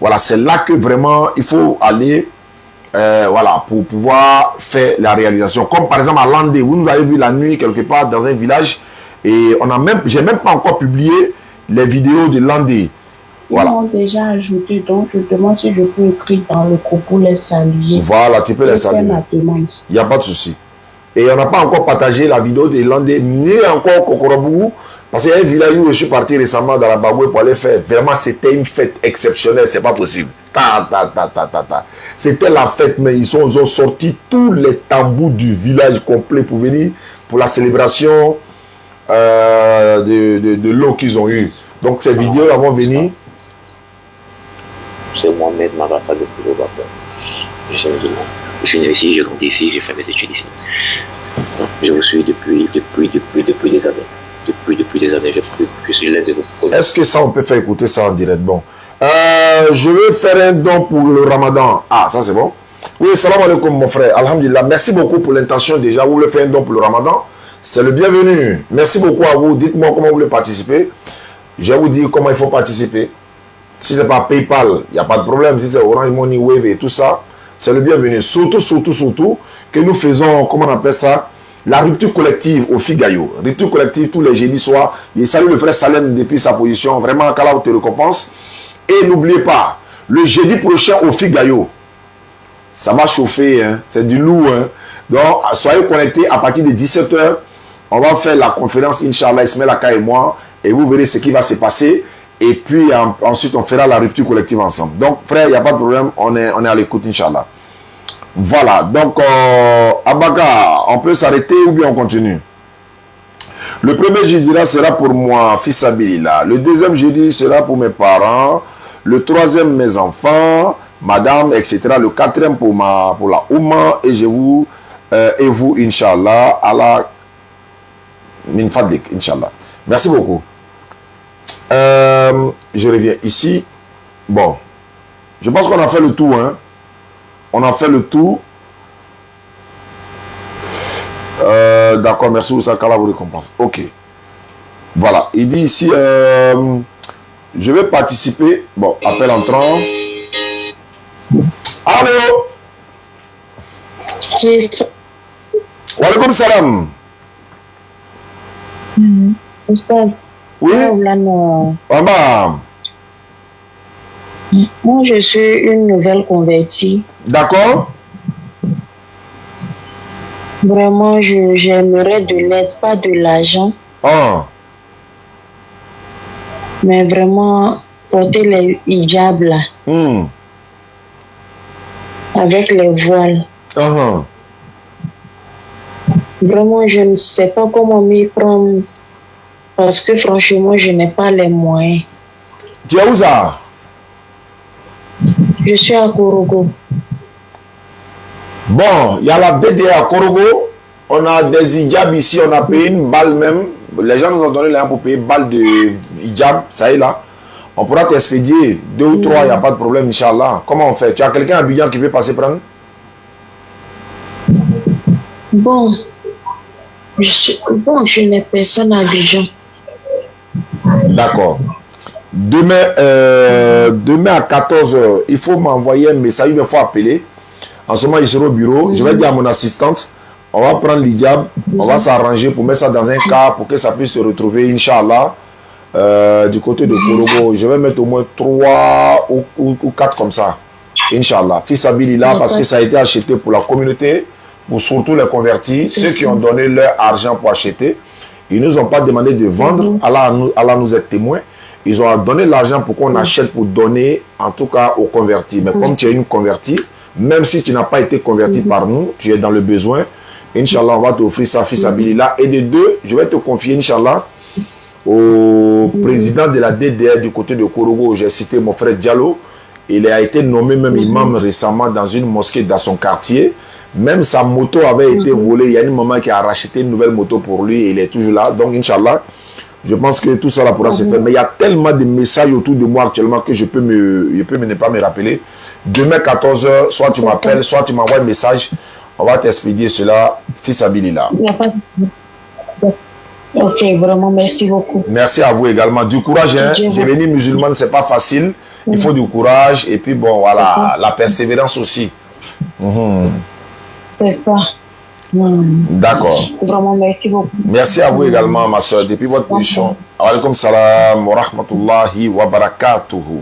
Voilà, c'est là que vraiment, il faut aller, voilà, pour pouvoir faire la réalisation. Comme par exemple à Landé, vous nous avez vu la nuit quelque part dans un village. Et j'ai même pas encore publié les vidéos de Landé. Voilà. Ils m'ont déjà ajouté, donc je demande si je peux écrire dans le groupe pour les saluer. Voilà, tu peux les saluer. Il n'y a pas de souci. Et on n'a pas encore partagé la vidéo de Landé, ni encore Kokorobougou, parce qu'il y a un village où je suis parti récemment dans la Baboué pour aller faire. Vraiment, c'était une fête exceptionnelle, c'est pas possible. C'était la fête, mais ils ont sorti tous les tambours du village complet pour venir pour la célébration de l'eau qu'ils ont eu. Donc ces vidéos vont venir. C'est Mohamed Marassa de Koulobapo. Je suis musulman. Je suis né ici, j'ai grandi ici, j'ai fait mes études ici. Je vous suis depuis des années. Depuis des années, je suis l'un de vos. Est-ce que ça, on peut faire écouter ça en direct? Bon. Je vais faire un don pour le Ramadan. Ah, ça c'est bon. Oui, salam alaikum mon frère. Alhamdulillah. Merci beaucoup pour l'intention déjà. Vous voulez faire un don pour le Ramadan? C'est le bienvenu. Merci beaucoup à vous. Dites-moi comment vous voulez participer. Je vais vous dire comment il faut participer. Si ce n'est pas PayPal, il n'y a pas de problème. Si c'est Orange Money, Wave et tout ça, c'est le bienvenu. Surtout que nous faisons, comment on appelle ça, la rupture collective au Figayo. Rupture collective tous les jeudis soirs. Je salue le frère Salem depuis sa position. Vraiment, qu'Allah te récompense. Et n'oubliez pas, le jeudi prochain au Figayo, ça va chauffer, hein. C'est du lourd. Hein. Donc, soyez connectés à partir de 17 h. On va faire la conférence, Inch'Allah, Ismaël Aka et moi. Et vous verrez ce qui va se passer. Et puis ensuite, on fera la rupture collective ensemble. Donc, frère, il n'y a pas de problème. On est à l'écoute, Inch'Allah. Voilà. Donc, Abaka, on peut s'arrêter ou bien on continue? Le premier jeudi là sera pour moi, fils Abilila. Le deuxième jeudi sera pour mes parents. Le troisième, mes enfants, madame, etc. Le quatrième pour la Ouma. Et vous, Inch'Allah. Allah min fadlik, Inch'Allah. Merci beaucoup. Je reviens ici. Bon, je pense qu'on a fait le tour. Hein. On a fait le tour. D'accord, merci Oussa, qu'Allah vous récompense. Ok. Voilà, il dit ici, je vais participer. Bon, appel entrant. Allô? Wa alaikum salam. Oustaz. Oui. Maman. Moi, je suis une nouvelle convertie. D'accord. Vraiment, j'aimerais de l'aide, pas de l'argent. Ah. Mais vraiment, porter les hijabs là. Avec les voiles. Vraiment, je ne sais pas comment m'y prendre. Parce que franchement, je n'ai pas les moyens. Tu es où ça? Je suis à Korogo. Bon, il y a la BDA à Korogo. On a des hijabs ici, on a payé une balle même. Les gens nous ont donné l'argent pour payer une balle de hijab, ça y est là. On pourra t'expédier 2 ou 3, il n'y a pas de problème, Inch'Allah. Comment on fait? Tu as quelqu'un à Abidjan qui peut passer prendre? Bon, je n'ai personne à Abidjan. D'accord. Demain à 14 h, il faut m'envoyer un message, il faut appeler. En ce moment, je serai au bureau. Je vais dire à mon assistante, on va prendre l'hijab, on va s'arranger pour mettre ça dans un cas pour que ça puisse se retrouver, Inch'Allah, du côté de Korogo. Je vais mettre au moins 3 ou 4 comme ça, Inch'Allah. Fils Abilila, parce que ça a été acheté pour la communauté, pour surtout les convertis, ceux qui ont donné leur argent pour acheter. Ils ne nous ont pas demandé de vendre, Allah nous est témoin. ils ont donné l'argent pour qu'on achète, pour donner, en tout cas, aux convertis. Mais comme tu es une convertie, même si tu n'as pas été converti par nous, tu es dans le besoin, Inch'Allah, on va t'offrir ça, fils Abilillah. Et de deux, je vais te confier, Inch'Allah, au président de la DDR du côté de Korogo. J'ai cité mon frère Diallo. Il a été nommé même imam récemment dans une mosquée dans son quartier. Même sa moto avait été volée. Il y a une maman qui a racheté une nouvelle moto pour lui. Et il est toujours là. Donc, Inch'Allah, je pense que tout cela pourra se faire. Mais il y a tellement de messages autour de moi actuellement que je peux ne pas me rappeler. Demain, 14h, soit tu m'appelles, soit tu m'envoies un message. On va t'expédier cela, fils Abilillah. Ok, vraiment, merci beaucoup. Merci à vous également. Du courage, hein. Devenir musulmane, c'est pas facile. Il faut du courage. Et puis, bon, voilà, la persévérance aussi. C'est ça. D'accord. Vraiment, merci beaucoup. Merci à vous également, ma soeur. Depuis votre position. Alaykoum salam wa rahmatullahi wa barakatuhu.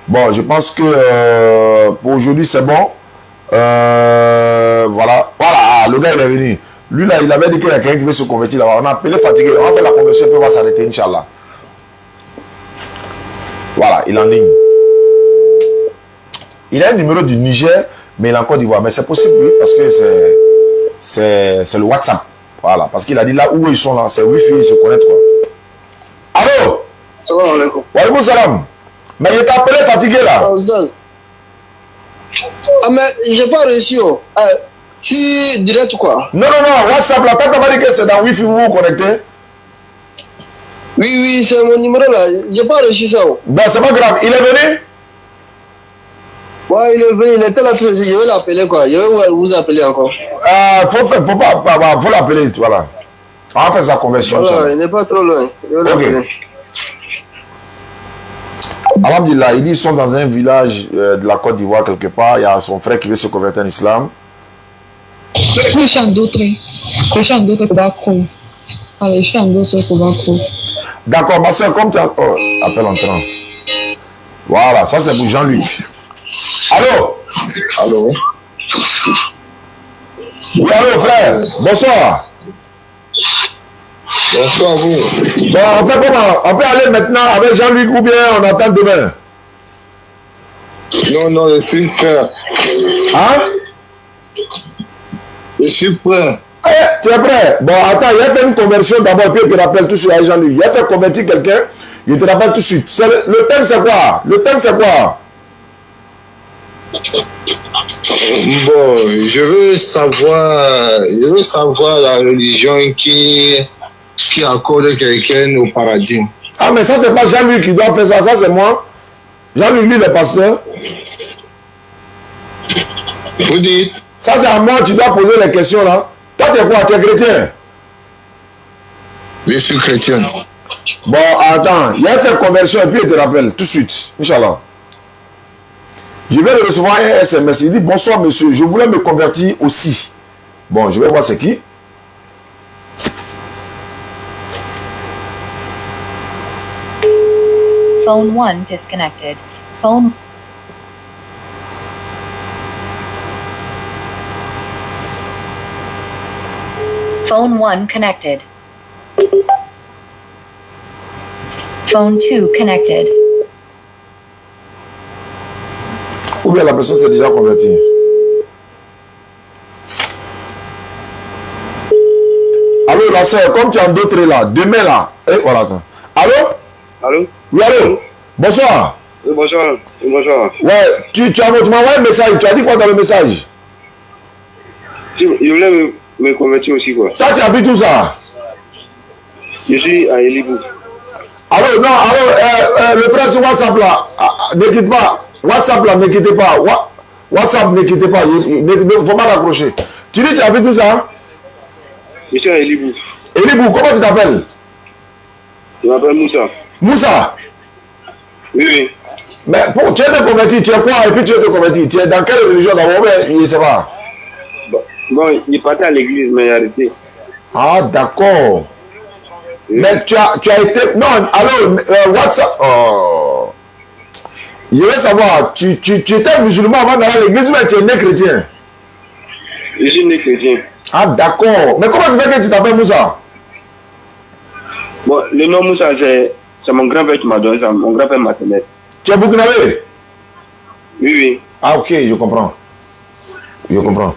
Bon, je pense que pour aujourd'hui, c'est bon. Voilà, le gars il est venu. Lui là, il avait dit qu'il y a quelqu'un qui veut se convertir là-bas. On a appelé fatigué. On va faire la conversion, puis on va s'arrêter, Inch'Allah. Voilà, il est en ligne. Il a un numéro du Niger, mais il est en Côte d'Ivoire. Mais c'est possible, oui, parce que c'est le WhatsApp. Voilà, parce qu'il a dit là où ils sont là, c'est Wi-Fi, ils se connaissent quoi. Allô? Salam alaikum. Wa alaikum salam. Mais il t'a appelé fatigué là. Ah mais j'ai pas reçu. Si direct ou quoi? Non, WhatsApp là, t'as pas dit que c'est dans Wi-Fi vous vous connectez? Oui, c'est mon numéro là. J'ai pas reçu ça. Ben c'est pas grave, il est venu? Ouais, il est venu, il était là tout. Je vais l'appeler quoi. Je vais vous appeler encore. Faut l'appeler, voilà. On va faire sa conversion. Voilà, il n'est pas trop loin. Je vais l'appeler. Alhamdulillah, il dit qu'ils sont dans un village de la Côte d'Ivoire quelque part. Il y a son frère qui veut se convertir en islam. Je suis en d'autres pour Bako. Allez, je suis en d'autres pour Bako. D'accord, ma soeur, comme tu as... Oh, appel entrant. Voilà, ça c'est pour Jean-Luc. Allô? Allô? Oui, allô, frère. Bonsoir. Bonsoir à vous. Bon, on fait comment? On peut aller maintenant avec Jean-Luc ou bien on attend demain? Non, je suis prêt. Hein? Je suis prêt. Tu es prêt? Bon, attends, il a fait une conversion d'abord, puis il te rappelle tout de suite avec Jean-Luc. Il a fait convertir quelqu'un, il te rappelle tout de suite. Le thème, c'est quoi? Le thème, c'est quoi? Bon, je veux savoir la religion qui accorde quelqu'un au paradis. Ah, mais ça, c'est pas Jean-Luc qui doit faire ça, ça c'est moi. Jean-Luc, lui, le pasteur. Vous dites? Ça, c'est à moi, tu dois poser les questions là. Toi, tu es quoi? Tu es chrétien? Je suis chrétien. Bon, attends, il a fait conversion et puis il te rappelle tout de suite, Inch'Allah. Je vais recevoir un SMS. Il dit bonsoir monsieur, je voulais me convertir aussi. Bon, je vais voir c'est qui. Phone 1 disconnected. Phone Phone 1 connected. Phone 2 connected. Ou bien la personne s'est déjà convertie. Allô, la soeur, comme tu as d'autres là, demain là. Voilà, attends. Allô? Allô? Oui, allô? Bonsoir. Oui, bonsoir. Oui, bonsoir. Ouais, tu m'as envoyé un message. Tu as dit quoi dans le message? Je voulais me convertir aussi, quoi. Ça, tu habites où ça? Je suis à Elibou. Allô, non, allô, le frère sur WhatsApp là, ne quitte pas. WhatsApp là, ne quittez pas. WhatsApp, ne quittez pas. Il ne faut pas l'accrocher. Tu dis, tu habites où ça? Je suis à Elibou. Elibou, comment tu t'appelles? Je m'appelle Moussa. Moussa? Oui. Mais pour, tu es converti, tu es quoi? Et puis tu es converti. Tu es dans quelle religion d'abord? Je ne sais pas. Bon, il partait à l'église, mais il a arrêté. Ah, d'accord. Oui. Mais tu as été... Non, alors, WhatsApp... Oh. Je veux savoir, tu étais musulman avant d'aller à l'église ou tu es né chrétien? Je suis né chrétien. Ah, d'accord. Mais comment ça fait que tu t'appelles Moussa? Bon, le nom Moussa, C'est mon grand-père qui m'a donné ça, mon grand-père maternel. Tu es burkinabé? Oui, oui. Ah, ok, je comprends. Je comprends.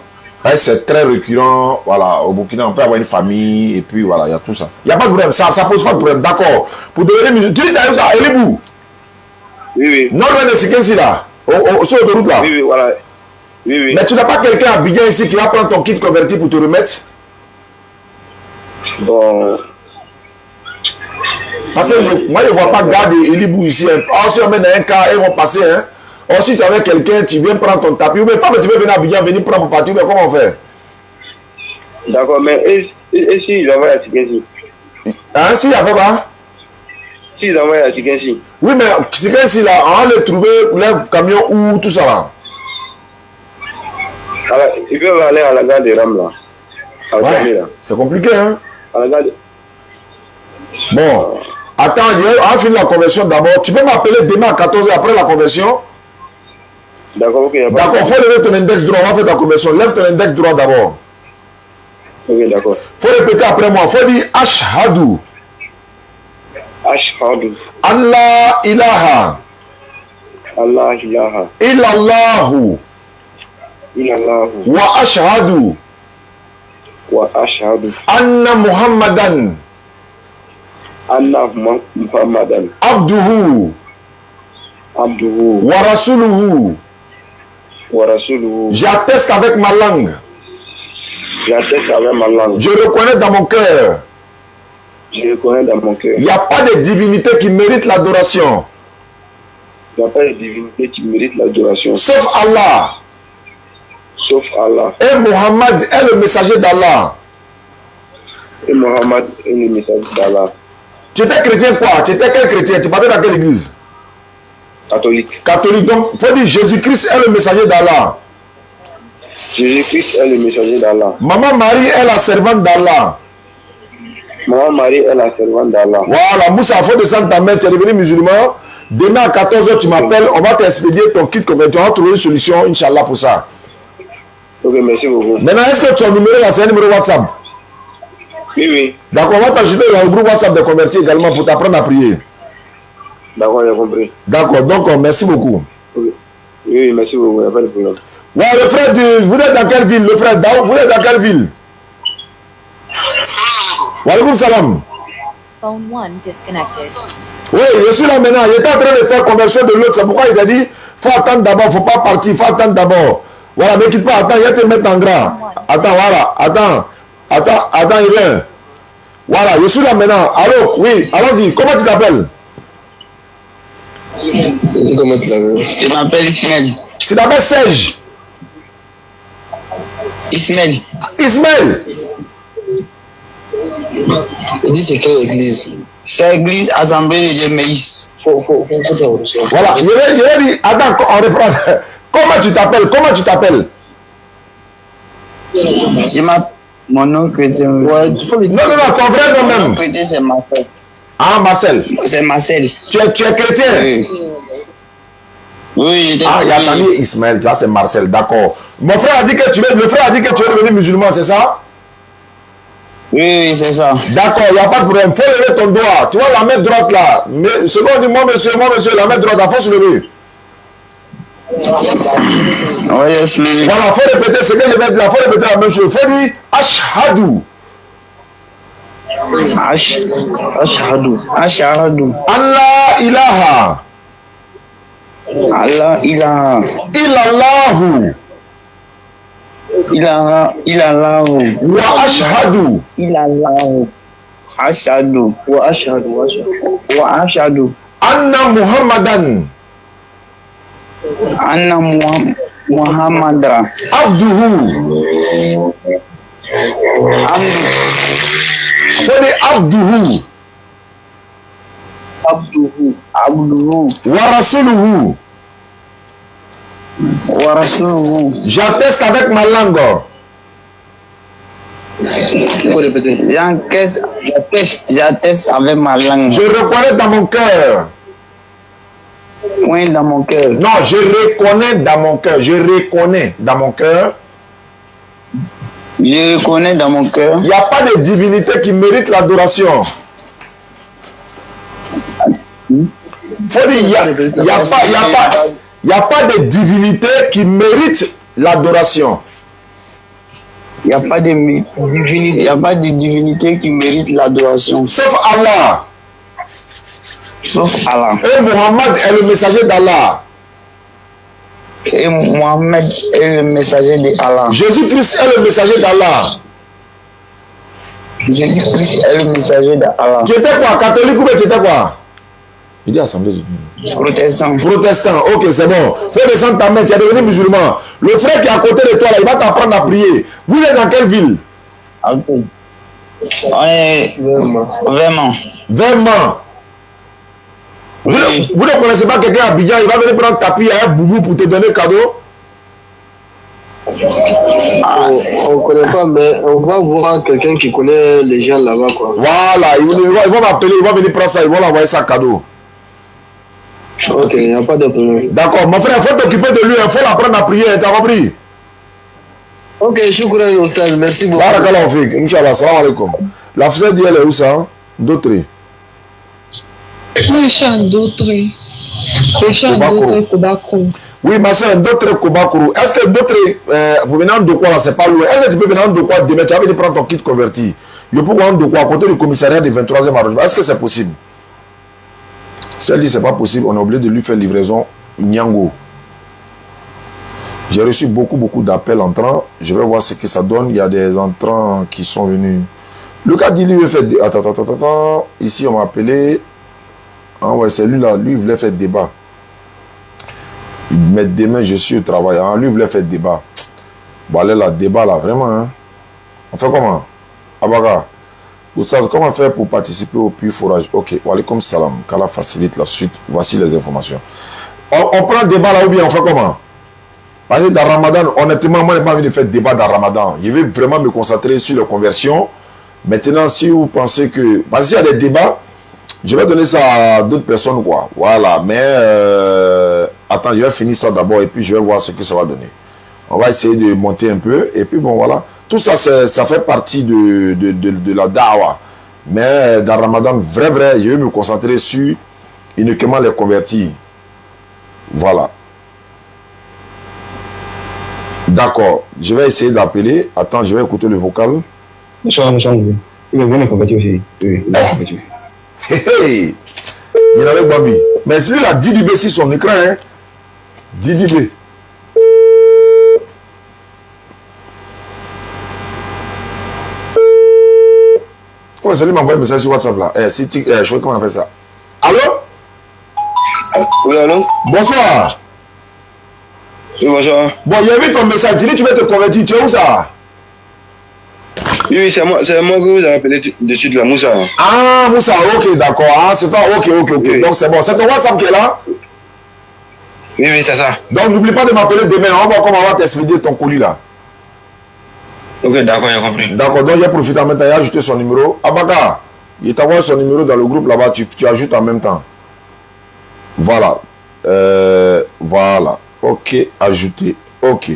C'est très récurrent, voilà, au Burkina, on peut avoir une famille, et puis voilà, il y a tout ça. Il n'y a pas de problème, ça pose pas de problème, d'accord. Pour devenir musulman, tu dis, tu as eu ça, Elibou? Oui, oui. Non, loin de Sikensi là, sur l'autoroute là. Oui, oui, voilà. Oui, oui. Mais tu n'as pas quelqu'un à Abidjan ici qui va prendre ton kit converti pour te remettre? Bon. Parce que moi, je ne vois pas garder Elibou ici. Si on met dans un cas, ils vont passer. Hein. Or, si tu es avec quelqu'un, tu viens prendre ton tapis. Ou même pas, mais tu veux venir à Abidjan, venir prendre pour partir. Mais comment on fait? D'accord, mais et si ils envoient à Sikensi? Hein, si, il y a quoi? Si ils envoient à Sikensi? Oui, mais Sikensi là, on va les trouver, les camions ou tout ça là. Alors, ils peuvent aller à la gare de Ram là. Ouais, c'est compliqué, hein? À la gare de... Bon, attends, on va finir la conversion d'abord. Tu peux m'appeler demain à 14h après la conversion? D'accord, ok. D'accord, il faut lever ton index droit, on va faire ta conversion. Lève ton index droit d'abord. Ok, d'accord. Il faut répéter après moi. Il faut dire Ashhadu. Ashhadu. Allah ilaha. Allah ilaha. Illallahu. Illallahu. Wa ashhadu. Wa ashhadu. Anna Muhammadan. Anna Muhammadan. Abduhu. Abduhu. Wa rasuluhu. Wa rasuluhu. J'atteste avec ma langue. J'atteste avec ma langue. Je reconnais dans mon cœur. Je reconnais dans mon cœur. Il n'y a pas de divinité qui mérite l'adoration. Il n'y a pas de divinité qui mérite l'adoration. Sauf Allah. Sauf Allah. Et Muhammad est le messager d'Allah. Et Muhammad est le messager d'Allah. Tu étais chrétien quoi? Tu étais quel chrétien? Tu partais dans quelle église? Catholique. Catholique. Donc, il faut dire Jésus-Christ est le messager d'Allah. Jésus-Christ est le messager d'Allah. Maman Marie est la servante d'Allah. Maman Marie est la servante d'Allah. Voilà, Moussa, il faut descendre ta main. Tu es devenu musulman. Demain à 14h, tu m'appelles. On va t'expédier ton kit converti. On va trouver une solution, Inch'Allah, pour ça. Ok, merci beaucoup. Maintenant, est-ce que ton numéro là, c'est un numéro WhatsApp? Oui, oui. D'accord, on va t'ajouter dans le groupe WhatsApp de converti également pour t'apprendre à prier. D'accord, j'ai compris. D'accord, donc merci beaucoup. Oui, oui, merci beaucoup, il n'y a pas de problème. Ouais, le frère vous êtes dans quelle ville? Le frère Daoud, vous êtes dans quelle ville? Wa alaykoum salam. Phone 1 disconnected. Oui, je suis là maintenant. Il était en train de faire conversion de l'autre. C'est pourquoi il a dit faut attendre d'abord, il ne faut pas partir, il faut attendre d'abord. Voilà, ne quitte pas, attends, il va te mettre en grand. Attends, voilà, attends, il vient. Voilà, je suis là maintenant. Allô, oui, allons-y. Comment tu t'appelles? Comment tu t'appelles? Je m'appelle Ismaël. Tu t'appelles Serge? Ismaël. Ismaël? Tu dis c'est quelle église? C'est l'église Assemblée de Dieu Maïs. Voilà, je vais dire, attends, on reprend. Comment tu t'appelles? Je m'appelle. Mon nom chrétien. Ouais, il faut le dire. Non, ton vrai nom même. Mon nom chrétien, c'est Marcel. Ah, Marcel. C'est Marcel. Tu es chrétien? Oui. Oui, ah, il y a ta famille Ismaël, là c'est Marcel, d'accord. Mon frère a dit que le frère a dit que tu es devenu musulman, c'est ça? Oui, c'est ça. D'accord, il n'y a pas de problème. Il faut lever ton doigt. Tu vois la main droite là. Mais, selon dit, moi monsieur, la main droite, il faut se lever. Oui, je suis levé. Voilà, il faut répéter ce que je vais dire. Il faut répéter la même chose. Il faut dire Ashhadu. Ashhadu. Allah ilaha. Allah ilaha. Illallahu. Ilallahu. Wa ashhadu. Ilallahu. Ashhadu. Wa ashhadu. Anna Muhammadan. Anna Muhammadan. Abduhu. Fodi Abduhu. Wa rasuluhu. J'atteste avec ma langue. J'atteste avec ma langue. Je reconnais dans mon cœur. Oui, dans mon cœur. Non, je reconnais dans mon cœur. Je reconnais dans mon cœur. Je reconnais dans mon cœur. Il n'y a pas de divinité qui mérite l'adoration. Faut dire, il n'y a pas de divinité qui mérite l'adoration. Il n'y a pas de divinité qui mérite l'adoration. Sauf Allah. Sauf Allah. Et Mohammed est le messager d'Allah. Et Mohammed est le messager d'Allah. Jésus-Christ est le messager d'Allah. Jésus-Christ est le messager d'Allah. Tu étais quoi? Catholique ou tu étais quoi? Il dit assemblée de Dieu. Protestant. Protestant, ok, c'est bon. Fais descendre ta main, tu es devenu musulman. Le frère qui est à côté de toi, là, il va t'apprendre à prier. Vous êtes dans quelle ville? On est vraiment. Vraiment. Vous ne connaissez pas quelqu'un à Abidjan, il va venir prendre tapis à un boubou pour te donner cadeau? On ne connaît pas, mais on va voir quelqu'un qui connaît les gens là-bas, quoi. Voilà, ils vont m'appeler, ils vont venir prendre ça, ils vont l'envoyer ça cadeau. Ok, il n'y a pas de problème. D'accord, mon frère, il faut t'occuper de lui, il faut l'apprendre à prier, t'as compris? Ok, shukran, Ostaz, merci beaucoup. Barakallahu fik, Inch'Allah, salam alaikum. La fusée dit, elle est où ça? D'autres. Oui, je suis en d'autres. Je suis en d'autres Kobakro. Oui, ma soeur, d'autres Kobakro. Est-ce que d'autres, pour venir de quoi là, c'est pas loin? Est-ce que tu peux venir de quoi demain? Tu vas venir prendre ton kit converti. Je peux venir de quoi à côté du commissariat du 23e arrondissement. Est-ce que c'est possible? Si elle dit c'est pas possible, on est obligé de lui faire livraison Nyango. J'ai reçu beaucoup d'appels entrants. Je vais voir ce que ça donne. Il y a des entrants qui sont venus. Lucas dit lui il veut faire des... Attends. Ici on m'a appelé. Ah ouais, c'est lui là. Lui il voulait faire débat. Mais demain je suis au travail. Ah, lui il voulait faire débat. Bon allez là, débat là, vraiment. Hein? On fait comment? Abaga. Comment faire pour participer au puits forage? Ok, wa alaikum salam. Qu'Allah facilite la suite. Voici les informations. On prend débat là ou bien on fait comment? Parce que dans Ramadan, honnêtement, moi je n'ai pas envie de faire débat dans Ramadan. Je vais vraiment me concentrer sur les conversions. Maintenant, si vous pensez que... Parce qu'il y a des débats, je vais donner ça à d'autres personnes, quoi. Voilà, mais... Attends, je vais finir ça d'abord et puis je vais voir ce que ça va donner. On va essayer de monter un peu et puis bon, voilà. Tout ça, ça fait partie de la da'wa. Mais dans Ramadan, vrai, je vais me concentrer sur uniquement les convertis. Voilà. D'accord. Je vais essayer d'appeler. Attends, je vais écouter le vocal. Il est converti aussi. Oui, il est converti. Hey! Il avait Babi. Mais celui-là, Didi B sur son écran, hein? Didi B. Comment celui m'a envoyé un message sur WhatsApp là? Je sais comment on fait ça. Allô? Oui, allô? Bonsoir. Oui, bonjour. Bon, il y a vu ton message. Tu dis que tu veux te convertir. Tu es où ça? Oui, c'est moi que vous avez appelé dessus de la Moussa. Ah, Moussa, ok, d'accord. Ah, c'est pas ok. Oui. Donc c'est bon. C'est ton WhatsApp qui est là? Oui, c'est ça. Donc n'oublie pas de m'appeler demain. On va voir comment on va t'expédier ton colis là. Ok, d'accord, j'ai compris. D'accord, donc j'ai profité en même temps, il a ajouté son numéro. Abaka, il t'envoie son numéro dans le groupe là-bas, tu ajoutes en même temps. Voilà. Voilà. Ok, ajouter. Ok.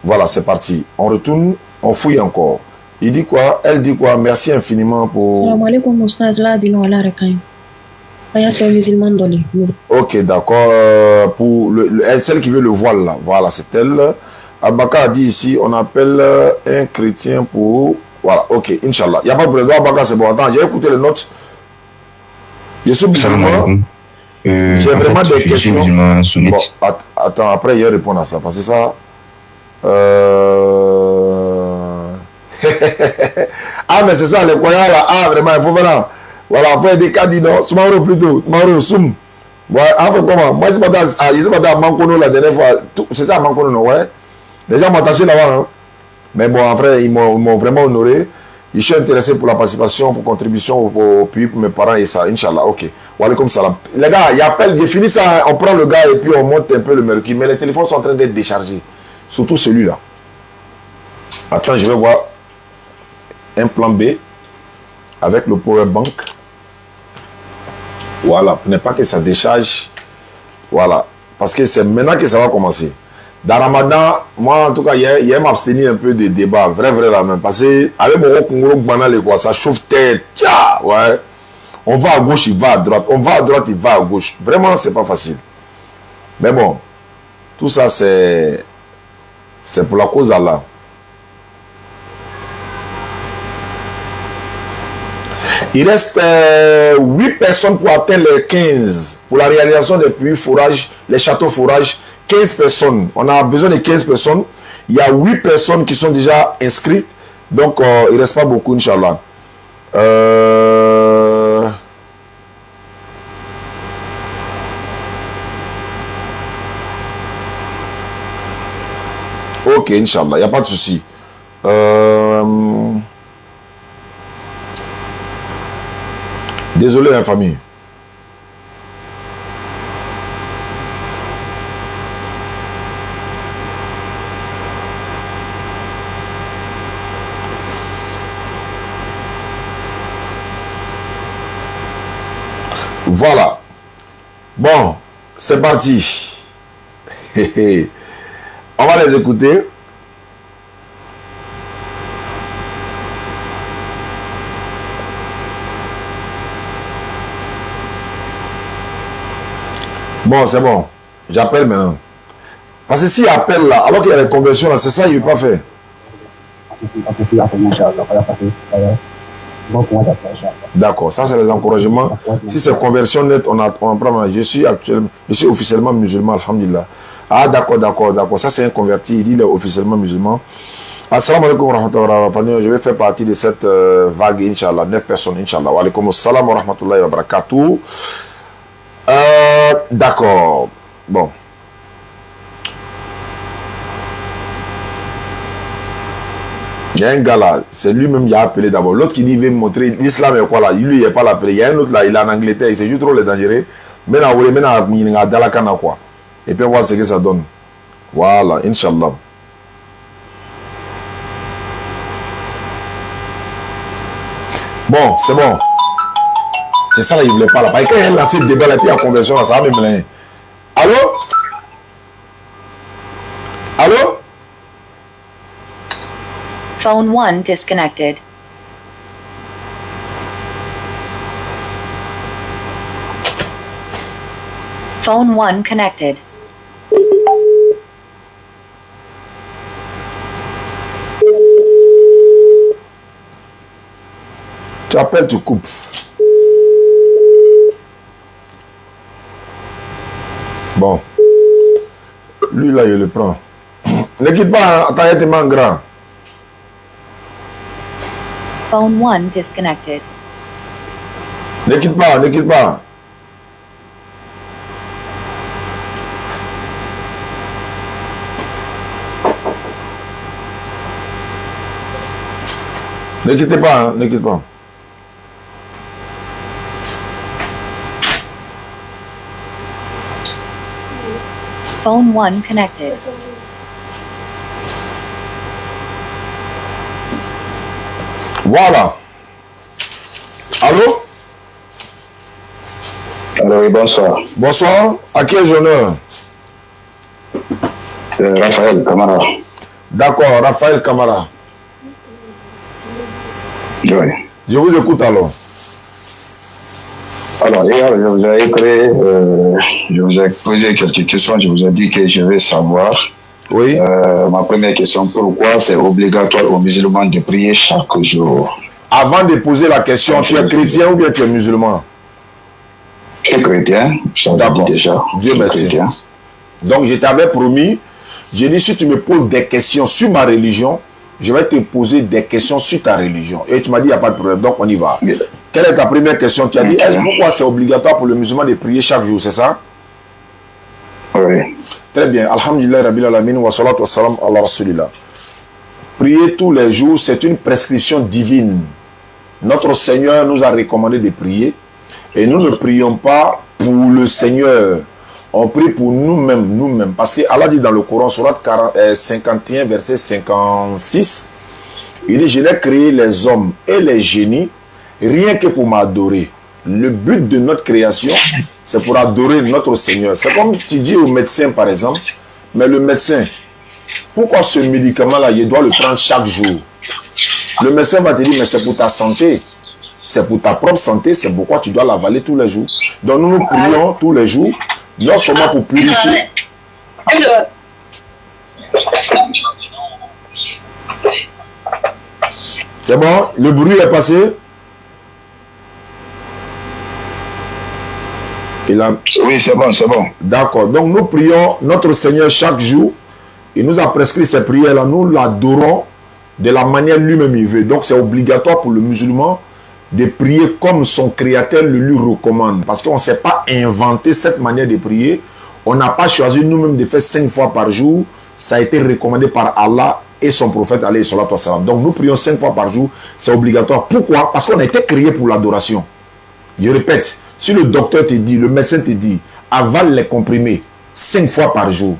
Voilà, c'est parti. On retourne, on fouille encore. Il dit quoi? Elle dit quoi? Merci infiniment pour... Salam alaikum, Oustaz, là, bilan, ala rekaim. C'est musulman dans les... Ok, d'accord. Pour celle qui veut le voile là. Voilà, c'est elle. Abaka a dit ici, on appelle un chrétien pour... Voilà, ok, Inch'Allah. Il n'y a pas de problème. Abaka, c'est bon. Attends, j'ai écouté les notes. Je suis musulman. J'ai vraiment des questions. Bon, attends, après, je vais répondre à ça. Parce que ça... Ah, mais c'est ça, les croyants là. Ah, vraiment, il faut faire... Voilà, après, des cas dit non. Soumaro plutôt. Soumaro, soum. Ouais, en fait, comment? Moi, je sais pas dans Mankono la dernière fois. C'était à Mankono, non, ouais? Déjà, m'a attaché là-bas. Hein. Mais bon, en vrai, ils m'ont vraiment honoré. Je suis intéressé pour la participation, pour contribution au pays, pour mes parents et ça. Inch'Allah, ok. Wa alaikum salam. Les gars, il appelle, j'ai fini ça, on prend le gars et puis on monte un peu le mercure. Mais les téléphones sont en train d'être déchargés. Surtout celui-là. Attends, je vais voir un plan B avec le power bank. Voilà, pour ne pas que ça décharge. Voilà. Parce que c'est maintenant que ça va commencer. Dans Ramadan, moi en tout cas, il y a m'abstenir un peu de débat, vrai là même. Parce que avec mon Congo banal, quoi, ça chauffe tête. Ouais. On va à gauche, il va à droite. On va à droite, il va à gauche. Vraiment, c'est pas facile. Mais bon, tout ça, c'est pour la cause d'Allah. Il reste 8 personnes pour atteindre les 15. Pour la réalisation des puits fourrages, les châteaux fourrages, 15 personnes. On a besoin de 15 personnes. Il y a 8 personnes qui sont déjà inscrites. Donc, il ne reste pas beaucoup, Inch'Allah. Ok, Inch'Allah, il n'y a pas de souci. Désolé, hein, famille. Voilà. Bon, c'est parti. On va les écouter. Bon, c'est bon. J'appelle maintenant. Parce que s'il appelle là, alors qu'il y a les conversions là, c'est ça qu'il ne veut pas faire. D'accord, ça c'est les encouragements. Si c'est conversion nette, on prend. Je suis officiellement musulman, alhamdulillah. Ah d'accord. Ça c'est un converti, il dit il est officiellement musulman. Assalamu alaikum wa rahmatullahi wa barakatuh. Je vais faire partie de cette vague, Inch'Allah. 9 personnes, Inch'Allah. Wa alaikum assalam wa rahmatullahi wa barakatuh. D'accord. Bon. Il y a un gars là, c'est lui-même qui a appelé d'abord. L'autre qui dit il veut me montrer l'islam est quoi là. Lui, il n'est pas l'appelé. Il y a un autre là, il est en Angleterre, il sait juste trop les dangereux. Maintenant, il est dans la canne quoi. Et puis on voit ce que ça donne. Voilà, Inch'Allah. Bon, c'est bon. C'est ça, il ne voulait pas là. Parce que quand il a lancé le débat, là, puis la conversion, là, ça va me mêler. Allô? Allô? Phone 1 disconnected. Phone 1 connected. Tu appelles, tu coupes. Bon. Lui là, il le prend. Ne quitte pas, attends, il est tellement grand. Phone 1 disconnected. Ne quitte pas, ne quitte pas. Ne quittez pas, hein, ne quittez pas. Phone 1 connected. Voilà. Allô? Alors oui, bonsoir. Bonsoir. À qui ai-je l'honneur? C'est Raphaël Camara. D'accord, Raphaël Camara. Oui. Je vous écoute alors. Alors, hier, je vous ai écrit, je vous ai posé quelques questions, je vous ai dit que je vais savoir. Oui. Ma première question, pourquoi c'est obligatoire aux musulmans de prier chaque jour? Avant de poser la question, tu es chrétien ou bien tu es musulman? Je suis chrétien, ça dit déjà. Dieu merci. Chrétien. Donc, je t'avais promis, j'ai dit si tu me poses des questions sur ma religion, je vais te poser des questions sur ta religion. Et tu m'as dit, il n'y a pas de problème, donc on y va. Oui. Quelle est ta première question? Tu as dit, est-ce pourquoi c'est obligatoire pour le musulman de prier chaque jour, c'est ça? Oui. Très bien. Alhamdulillah, Rabbil Alamin, wa salatu wa salam ala Rasulillah. Prier tous les jours, c'est une prescription divine. Notre Seigneur nous a recommandé de prier. Et nous ne prions pas pour le Seigneur. On prie pour nous-mêmes. Parce que Allah dit dans le Coran, surat 51, verset 56, il dit, je n'ai créé les hommes et les génies rien que pour m'adorer. Le but de notre création, c'est pour adorer notre Seigneur. C'est comme tu dis au médecin, par exemple, mais le médecin, pourquoi ce médicament-là, il doit le prendre chaque jour? Le médecin va te dire, mais c'est pour ta santé. c'est pour ta propre santé, c'est pourquoi tu dois l'avaler tous les jours. Donc nous prions tous les jours, non seulement pour purifier. C'est bon, le bruit est passé. Oui, c'est bon, c'est bon. D'accord, donc nous prions notre Seigneur chaque jour. Il nous a prescrit ces prières-là, nous l'adorons de la manière lui-même il veut. Donc c'est obligatoire pour le musulman de prier comme son créateur le lui recommande. Parce qu'on ne s'est pas inventé cette manière de prier. On n'a pas choisi nous-mêmes de faire 5 fois par jour. Ça a été recommandé par Allah et son prophète alayhi salatu wassalam. Donc nous prions 5 fois par jour. C'est obligatoire. Pourquoi? Parce qu'on a été créé pour l'adoration. Je répète, si le docteur te dit, le médecin te dit, avale les comprimés 5 fois par jour,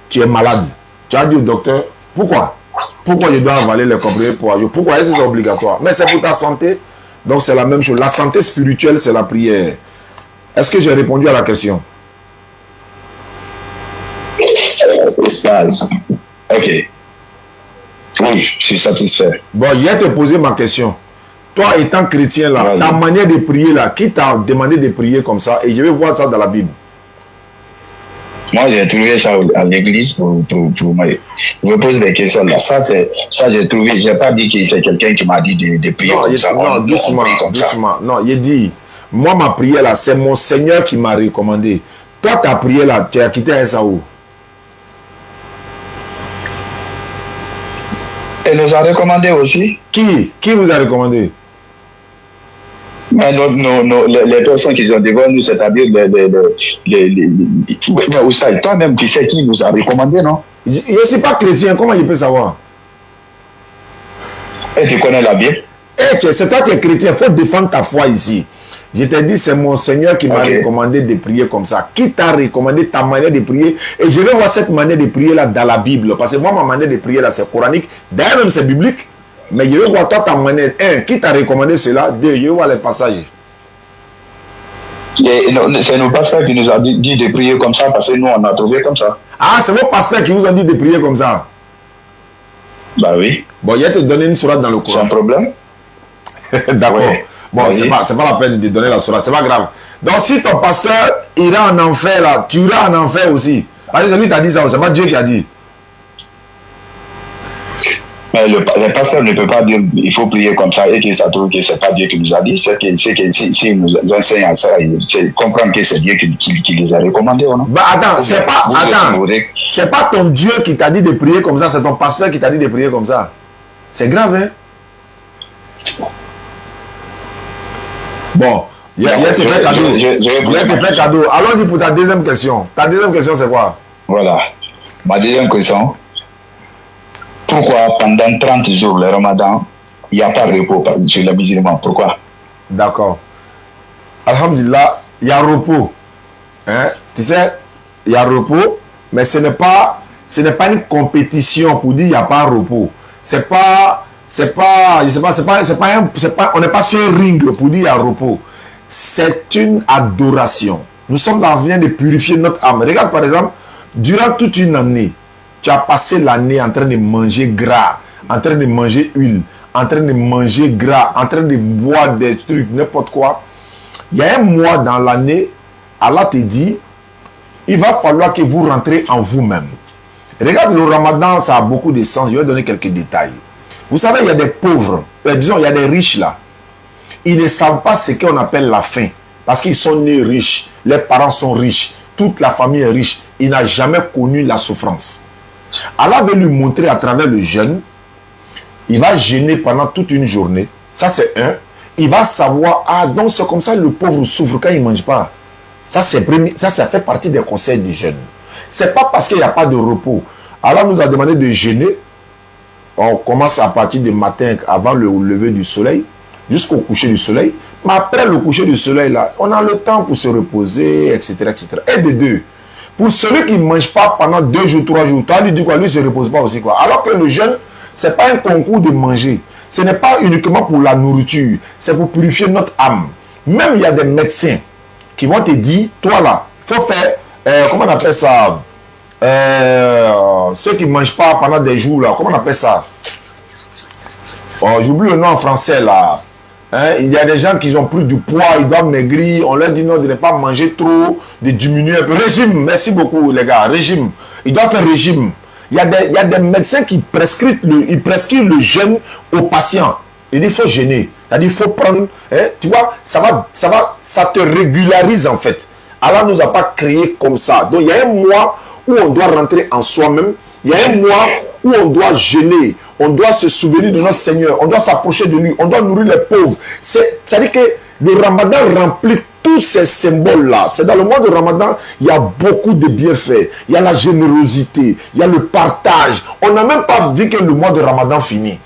tu es malade. Tu as dit au docteur, pourquoi? Pourquoi je dois avaler les comprimés par jour? Pourquoi? Est-ce que c'est obligatoire? Mais c'est pour ta santé. Donc c'est la même chose. La santé spirituelle, c'est la prière. Est-ce que j'ai répondu à la question? Stage. Ok. Oui, je suis satisfait. Bon, je vais te poser ma question. Toi, étant chrétien, là, ta manière de prier, là, qui t'a demandé de prier comme ça? Et je vais voir ça dans la Bible. Moi, j'ai trouvé ça à l'église pour moi. Je me pose des questions là. Ça, j'ai trouvé. J'ai pas dit que c'est quelqu'un qui m'a dit de prier non, comme ça. Non, doucement, doucement. Non, il dit, moi, ma prière là, c'est mon Seigneur qui m'a recommandé. Toi, ta prière là, tu as quitté ça où? Elle nous a recommandé aussi. Qui vous a recommandé? Mais les personnes qui sont devant nous, c'est-à-dire toi-même, tu sais qui nous a recommandé, non? Je ne suis pas chrétien, comment je peux savoir? Et tu connais la Bible? C'est toi qui es chrétien, il faut défendre ta foi ici. Je t'ai dit, c'est mon Seigneur qui m'a recommandé de prier comme ça. Qui t'a recommandé ta manière de prier? Et je vais voir cette manière de prier là dans la Bible. Parce que moi, ma manière de prier là, c'est coranique. D'ailleurs, même c'est biblique. Mais je vais voir toi ta manière. Qui t'a recommandé cela? Je vais voir les passages. C'est nos pasteurs qui nous ont dit de prier comme ça parce que nous, on a trouvé comme ça. Ah, c'est vos pasteurs qui vous ont dit de prier comme ça? Bah oui. Bon, il va te donner une sourate dans le Coran. C'est un problème. D'accord. Ouais. Bon, c'est pas la peine de donner la sourate, c'est pas grave. Donc, si ton pasteur ira en enfer, là, tu iras en enfer aussi. Parce que c'est lui qui t'a dit ça, c'est pas Dieu qui a dit. Mais le pasteur ne peut pas dire il faut prier comme ça et que ça trouve que c'est pas Dieu qui nous a dit. C'est que si nous enseignons ça, c'est comprendre que c'est Dieu qui les a recommandés. Non? Bah attends, c'est pas ton Dieu qui t'a dit de prier comme ça, c'est ton pasteur qui t'a dit de prier comme ça. C'est grave, hein? Bon, il y a te fait cadeau. Il y a te fait cadeau. Allons-y pour ta deuxième question. Ta deuxième question, c'est quoi? Voilà. Ma deuxième question. Pourquoi pendant 30 jours, le Ramadan, il n'y a pas de repos chez les musulmans? Pourquoi? D'accord. Alhamdulillah, il y a repos. Hein? Tu sais, il y a repos, mais ce n'est pas une compétition pour dire il n'y a pas de repos. On n'est pas sur un ring pour dire il y a repos. C'est une adoration. Nous sommes dans un de purifier notre âme. Regarde par exemple, durant toute une année, tu as passé l'année en train de manger gras, en train de manger huile, en train de manger gras, en train de boire des trucs, n'importe quoi. Il y a un mois dans l'année, Allah te dit, il va falloir que vous rentrez en vous-même. Regarde, le Ramadan, ça a beaucoup de sens. Je vais donner quelques détails. Vous savez, il y a des pauvres, disons, il y a des riches là. Ils ne savent pas ce qu'on appelle la faim. Parce qu'ils sont nés riches, les parents sont riches, toute la famille est riche. Il n'a jamais connu la souffrance. Allah veut lui montrer à travers le jeûne, il va jeûner pendant toute une journée. Ça, c'est un. Il va savoir, ah, donc c'est comme ça le pauvre souffre quand il ne mange pas. Ça, ça fait partie des conseils du jeûne. Ce n'est pas parce qu'il n'y a pas de repos. Allah nous a demandé de jeûner. On commence à partir du matin, avant le lever du soleil, jusqu'au coucher du soleil. Mais après le coucher du soleil, là, on a le temps pour se reposer, etc. etc. Et de deux. Pour celui qui ne mange pas pendant 2 jours, 3 jours, toi, lui dit quoi? Lui ne se repose pas aussi, quoi. Alors que le jeûne, ce n'est pas un concours de manger. Ce n'est pas uniquement pour la nourriture. C'est pour purifier notre âme. Même il y a des médecins qui vont te dire, toi là, il faut faire, comment on appelle ça? Ceux qui ne mangent pas pendant des jours, là, comment on appelle ça? Oh, j'oublie le nom en français, là. Hein, il y a des gens qui ont pris du poids, ils doivent maigrir. On leur dit non, de ne pas manger trop, de diminuer un peu. Régime, merci beaucoup les gars, régime. Ils doivent faire régime. Il y a des médecins qui prescrivent le jeûne aux patients. Il dit il faut jeûner. C'est-à-dire il faut prendre, hein, tu vois, ça te régularise en fait. Allah ne nous a pas créé comme ça. Donc il y a un mois où on doit rentrer en soi-même. Il y a un mois où on doit jeûner. On doit se souvenir de notre Seigneur. On doit s'approcher de lui. On doit nourrir les pauvres. C'est-à-dire que le Ramadan remplit tous ces symboles-là. C'est dans le mois de Ramadan, il y a beaucoup de bienfaits. Il y a la générosité. Il y a le partage. On n'a même pas vu que le mois de Ramadan finit.